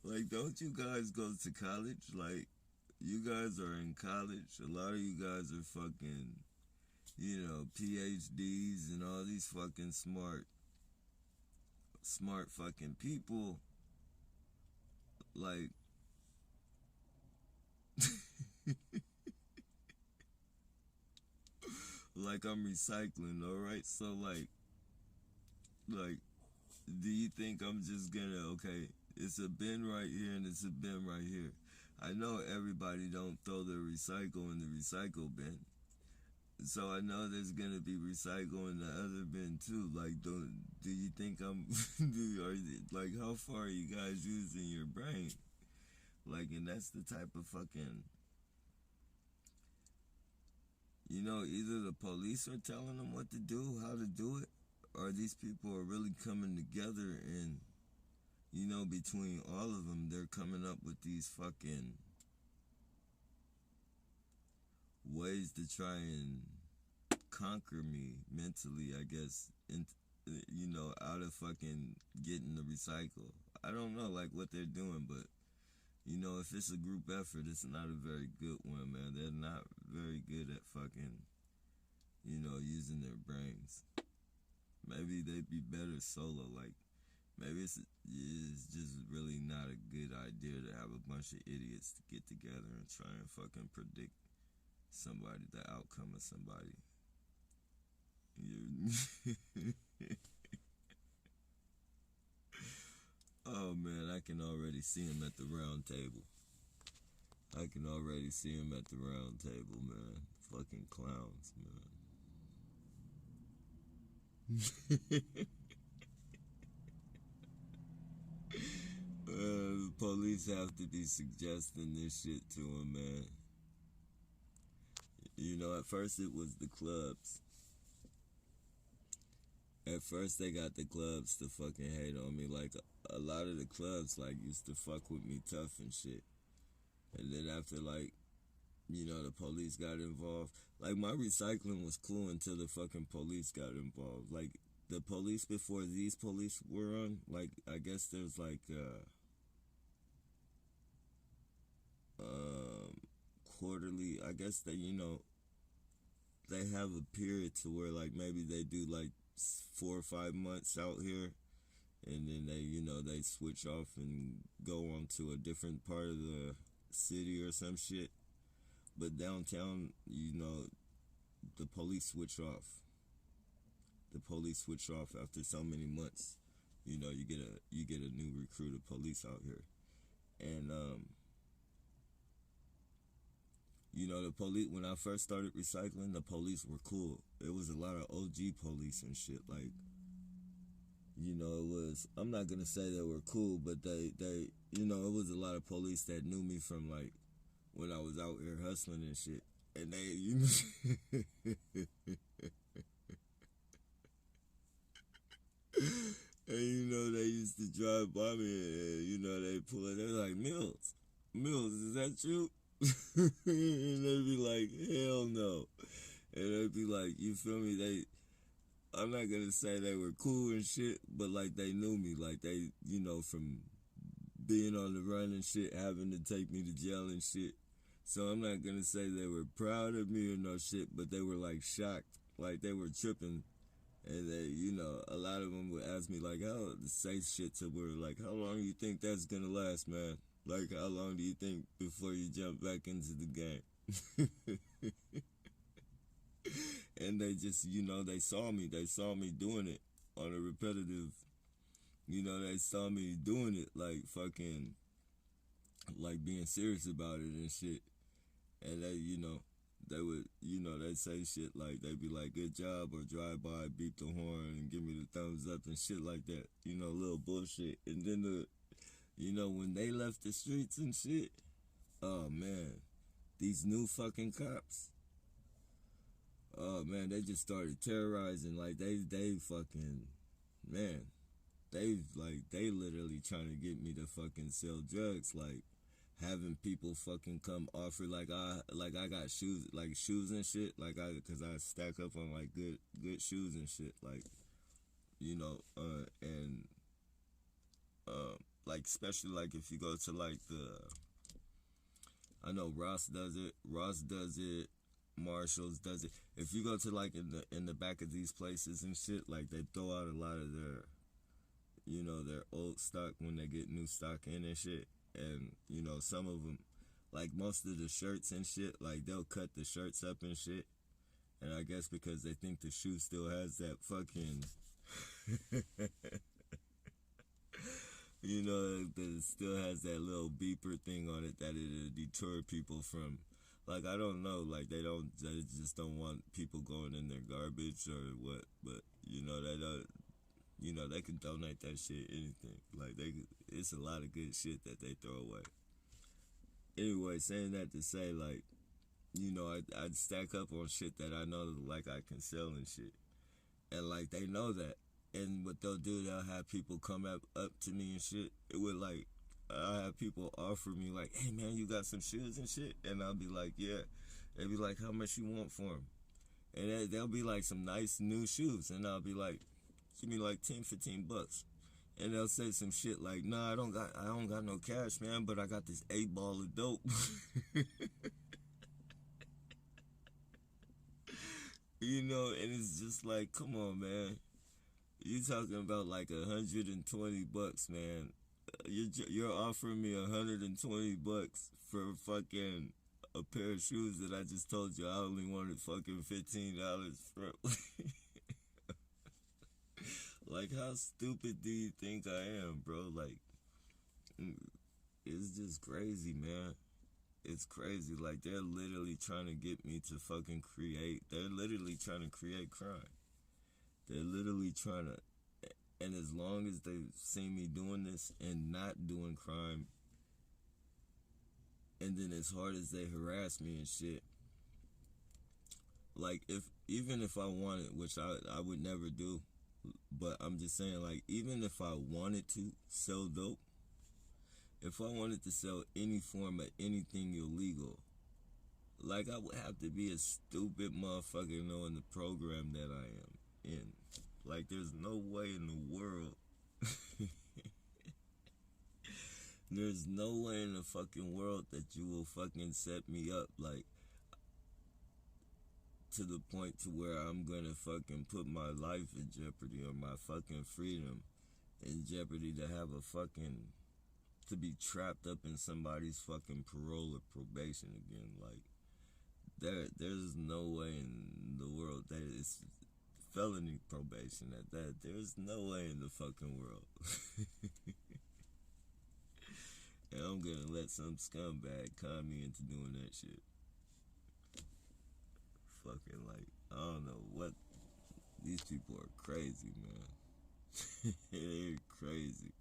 like, don't you guys go to college? Like, you guys are in college. A lot of you guys are fucking, PhDs and all these fucking smart fucking people. Like, like I'm recycling, alright? So, like, do you think I'm just gonna, okay, it's a bin right here and it's a bin right here. I know everybody don't throw their recycle in the recycle bin. So I know there's gonna be recycle in the other bin too. Like, do you think I'm, like, how far are you guys using your brain? Like, and that's the type of fucking, either the police are telling them what to do, how to do it, or these people are really coming together and, between all of them, they're coming up with these fucking ways to try and conquer me mentally, I guess, and, out of fucking getting the recycle. I don't know, like, what they're doing, but, if it's a group effort, it's not a very good one, man. They're not very good at fucking, using their brains. Maybe they'd be better solo, like, maybe it's just really not a good idea to have a bunch of idiots to get together and try and fucking predict the outcome of somebody. Oh man, I can already see him at the round table. I can already see him at the round table, man. Fucking clowns, man. The police have to be suggesting this shit to him, man. At first it was the clubs. At first they got the clubs to fucking hate on me. Like, a lot of the clubs, like, used to fuck with me tough and shit. And then after, like, the police got involved. Like, my recycling was cool until the fucking police got involved. Like, the police before these police were on, like, I guess there's, like, quarterly, I guess that, they have a period to where, like, maybe they do, like, 4 or 5 months out here, and then they switch off and go on to a different part of the city or some shit. But downtown, the police switch off. The police switch off after so many months. You get a new recruit of police out here, and the police, when I first started recycling, the police were cool. It was a lot of OG police and shit. Like, it was, I'm not gonna say they were cool, but they it was a lot of police that knew me from, like, when I was out here hustling and shit. And they, and, they used to drive by me and, they pull it, they're like, Mills, is that you? And they'd be like, hell no. And they'd be like, you feel me? I'm not gonna say they were cool and shit, but, like, they knew me. Like, they, from being on the run and shit, having to take me to jail and shit. So I'm not gonna say they were proud of me or no shit, but they were, like, shocked. Like, they were tripping. And they, you know, a lot of them would ask me like, how say shit to where like, how long you think that's gonna last, man? Like, how long do you think before you jump back into the game? And they just, you know, they saw me doing it on a repetitive, you know, they saw me doing it like fucking, like being serious about it and shit. And they, you know, they would, you know, they'd say shit like, they'd be like, good job, or drive by, beep the horn, and give me the thumbs up and shit like that. You know, little bullshit. And then you know, when they left the streets and shit, oh man, these new fucking cops, oh man, they just started terrorizing. Like they fucking, man, they literally trying to get me to fucking sell drugs. Like having people fucking come offer like I got shoes and shit. Like cause I stack up on like good shoes and shit. Like, you know, and like especially like if you go to like I know Ross does it, Marshalls does it. If you go to like in the back of these places and shit, like they throw out a lot of their, you know, their old stock when they get new stock in and shit. And, you know, some of them, like most of the shirts and shit, like they'll cut the shirts up and shit. And I guess because they think the shoe still has that fucking, you know, that it still has that little beeper thing on it that it'll deter people from, like, I don't know, like they just don't want people going in their garbage or what, but, you know, you know, they can donate that shit, anything. Like, it's a lot of good shit that they throw away. Anyway, saying that to say, like, you know, I'd stack up on shit that I know, like, I can sell and shit. And, like, they know that. And what they'll do, they'll have people come up to me and shit. It would, like, I'll have people offer me, like, hey, man, you got some shoes and shit? And I'll be like, yeah. They'll be like, how much you want for them? And they'll be, like, some nice new shoes. And I'll be like, give me like 10, 15 bucks. And they'll say some shit like, nah, I don't got no cash, man, but I got this 8-ball of dope. You know, and it's just like, come on, man. You talking about like 120 bucks, man. You're offering me 120 bucks for fucking a pair of shoes that I just told you I only wanted fucking $15 for. Like, how stupid do you think I am, bro? Like, it's just crazy, man. It's crazy. Like, they're literally trying to get me to fucking create. They're literally trying to create crime. They're literally trying to. And as long as they see me doing this and not doing crime, and then as hard as they harass me and shit, like, even if I wanted, which I would never do, but I'm just saying, like, even if I wanted to sell dope, if I wanted to sell any form of anything illegal, like, I would have to be a stupid motherfucker knowing the program that I am in. Like, there's no way in the world. There's no way in the fucking world that you will fucking set me up, like, to the point to where I'm gonna fucking put my life in jeopardy or my fucking freedom in jeopardy to have a fucking, to be trapped up in somebody's fucking parole or probation again. Like, there's no way in the world that it's felony probation at that. There's no way in the fucking world. And I'm gonna let some scumbag con me into doing that shit. Fucking, like, I don't know what, these people are crazy, man. They're crazy.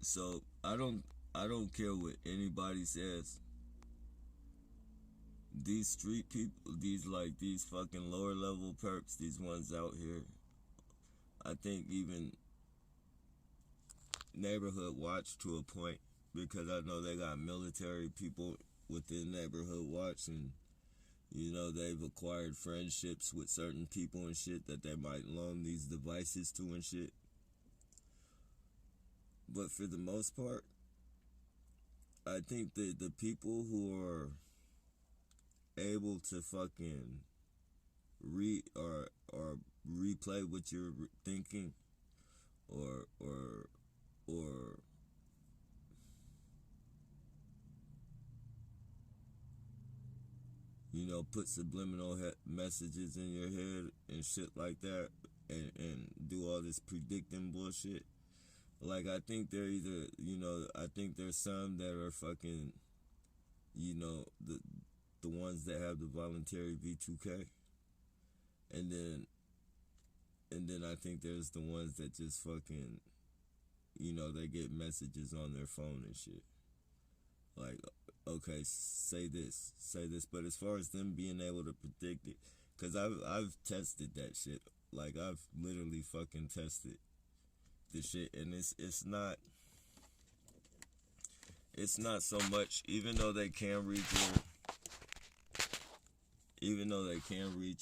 So I don't care what anybody says. These street people, these fucking lower level perps, these ones out here, I think even neighborhood watch to a point, because I know they got military people within neighborhood watch, and, you know, they've acquired friendships with certain people and shit that they might loan these devices to and shit. But for the most part, I think that the people who are able to fucking read or replay what you're thinking, or put subliminal messages in your head and shit like that, and do all this predicting bullshit. Like, I think they're either, I think there's some that are fucking, the ones that have the voluntary V2K, and then I think there's the ones that just fucking, they get messages on their phone and shit. Like, okay, say this, but as far as them being able to predict it, because I've tested that shit. Like, I've literally fucking tested the shit, and it's not so much, even though they can read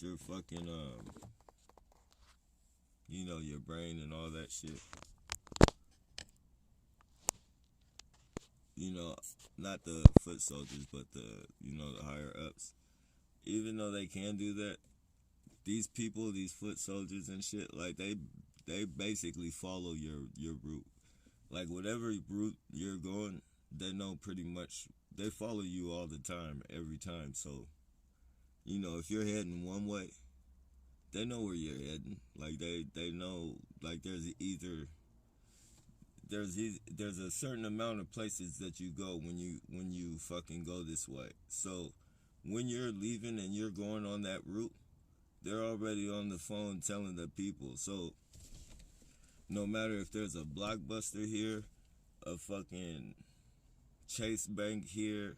your fucking your brain and all that shit. Not the foot soldiers, but the higher ups. Even though they can do that, these people, these foot soldiers and shit, like, they basically follow your route. Like, whatever route you're going, they know pretty much. They follow you all the time, every time. So, if you're heading one way, they know where you're heading. Like, they know, like, there's a certain amount of places that you go when you fucking go this way. So when you're leaving and you're going on that route, they're already on the phone telling the people. So no matter if there's a Blockbuster here, a fucking Chase Bank here,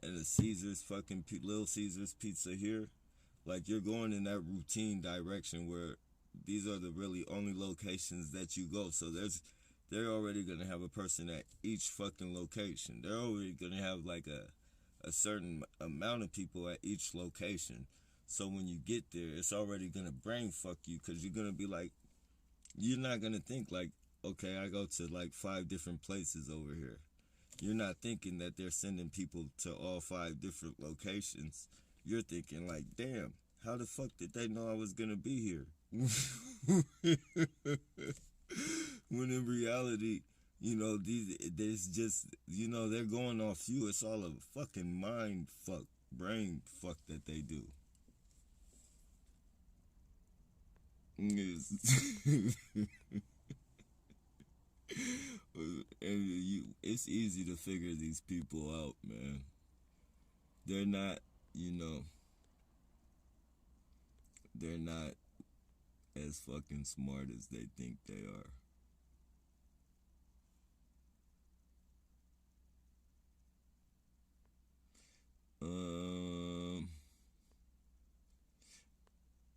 and a Caesar's fucking Little Caesar's Pizza here, like, you're going in that routine direction where these are the really only locations that you go. So they're already going to have a person at each fucking location. They're already going to have, like, a certain amount of people at each location. So when you get there, it's already going to brain fuck you, because you're going to be like, you're not going to think like, okay, I go to like 5 different places over here. You're not thinking that they're sending people to all 5 different locations. You're thinking like, damn, how the fuck did they know I was going to be here? When in reality, there's just, they're going off you. It's all a fucking mind fuck, brain fuck that they do. And it's easy to figure these people out, man. They're not, they're not as fucking smart as they think they are.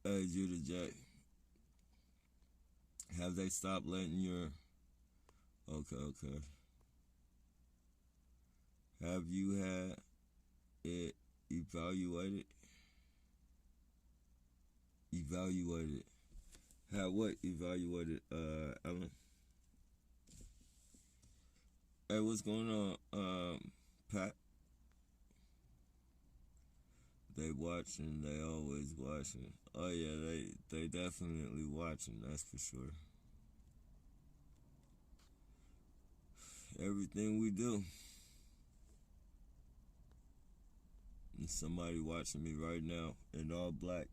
Hey, Judah J, have they stopped letting your... Okay. Have you had it evaluated? Had what evaluated, Ellen? Hey, what's going on, Pat? They watching, they always watching. Oh yeah, they definitely watching, that's for sure. Everything we do. There's somebody watching me right now in all black,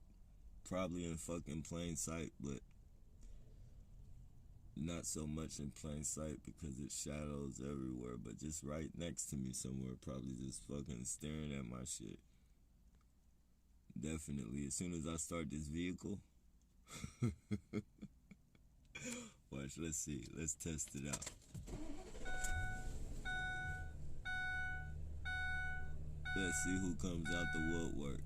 probably in fucking plain sight, but not so much in plain sight because it's shadows everywhere, but just right next to me somewhere, probably just fucking staring at my shit. Definitely, as soon as I start this vehicle, watch, let's see, let's test it out. Let's see who comes out the woodwork.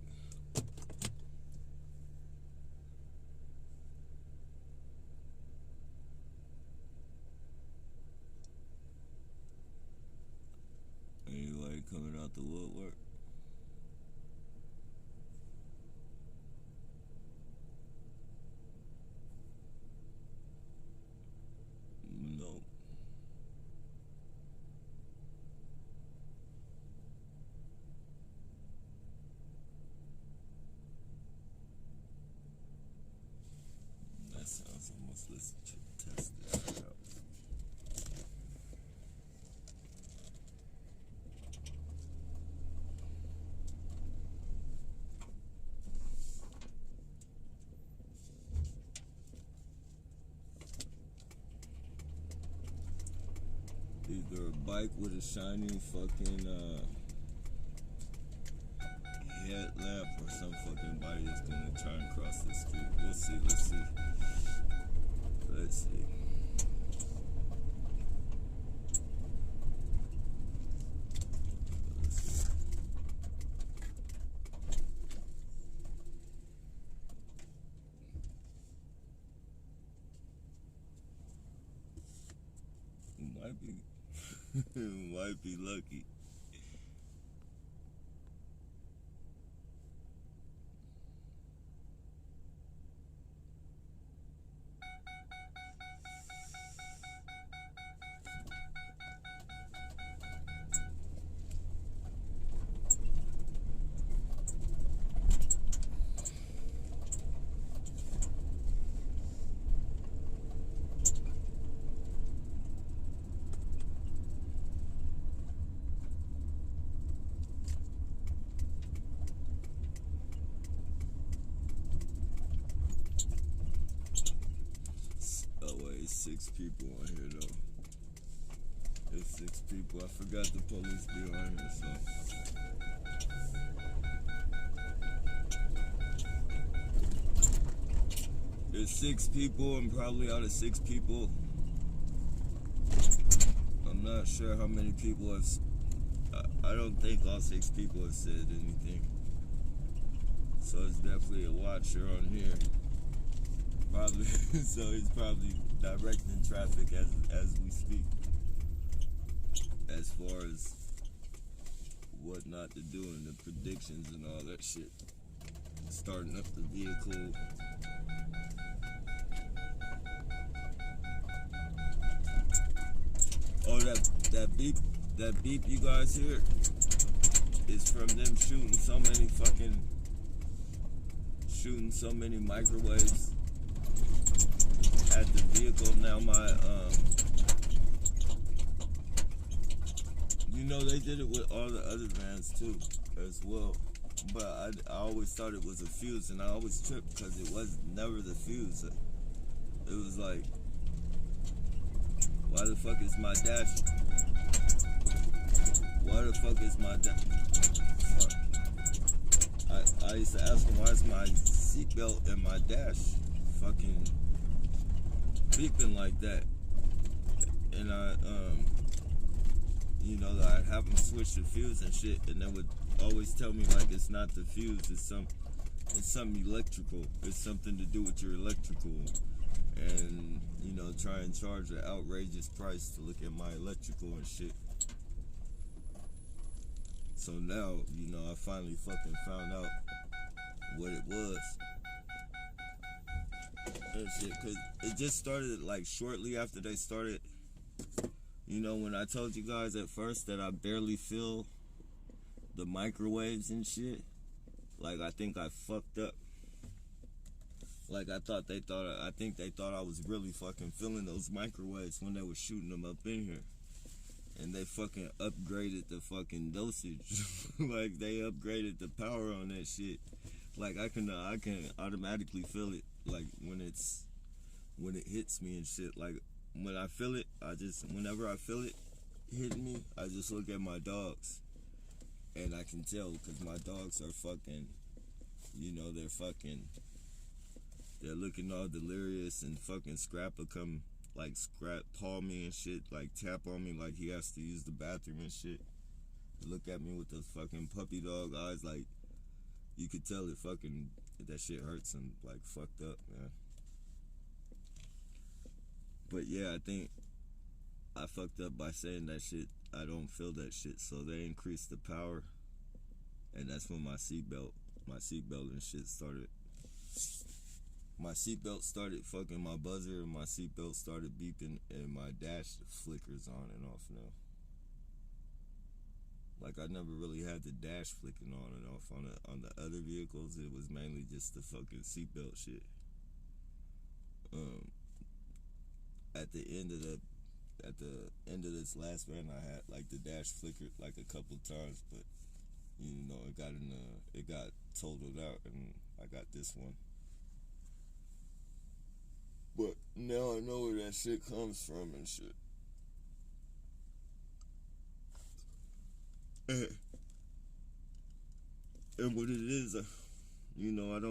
Anybody coming out the woodwork? No. Let's test this shit out. Either a bike with a shiny fucking headlamp or some fucking body that's gonna try and cross the street. We'll see, let's see. Let's see. Might be lucky. Six people on here though. There's 6 people. I forgot the police be on here, so. There's 6 people, and probably out of 6 people, I'm not sure how many people have. I don't think all 6 people have said anything. So it's definitely a watcher on here. Probably, so he's probably directing traffic as we speak, as far as what not to do and the predictions and all that shit. Starting up the vehicle. Oh, that beep you guys hear is from them shooting so many microwaves at the vehicle. Now you know, they did it with all the other vans too as well, but I always thought it was a fuse, and I always tripped because it was never the fuse. It was like, why the fuck is my dash? Why the fuck is my dash? I used to ask him, why is my seatbelt and my dash fucking beeping like that? And you know, I'd have them switch the fuse and shit, and they would always tell me like it's not the fuse, it's something electrical. It's something to do with your electrical, and you know, try and charge an outrageous price to look at my electrical and shit. So now, you know, I finally fucking found out what it was. And shit, cause it just started like shortly after they started. You know, when I told you guys at first that I barely feel the microwaves and shit, like I think I fucked up. Like I think they thought I was really fucking feeling those microwaves when they were shooting them up in here. And they fucking upgraded the fucking dosage. Like they upgraded the power on that shit. Like I can automatically feel it, like when it hits me and shit. Like when I feel it, whenever I feel it hitting me, I just look at my dogs, and I can tell, because my dogs are fucking, you know, they're looking all delirious, and fucking Scrap will come, like paw me and shit, like tap on me like he has to use the bathroom and shit. Look at me with those fucking puppy dog eyes, like you could tell that shit hurts him, like fucked up, man. But yeah, I think I fucked up by saying that shit. I don't feel that shit, so they increased the power, and that's when my seatbelt and shit started. My seatbelt started fucking my buzzer, and my seatbelt started beeping, and my dash flickers on and off now. Like I never really had the dash flicking on and off on the other vehicles. It was mainly just the fucking seatbelt shit. at the end of this last van I had, like the dash flickered like a couple times, but you know it got totaled out, and I got this one. But now I know where that shit comes from and shit. And what it is, you know, I don't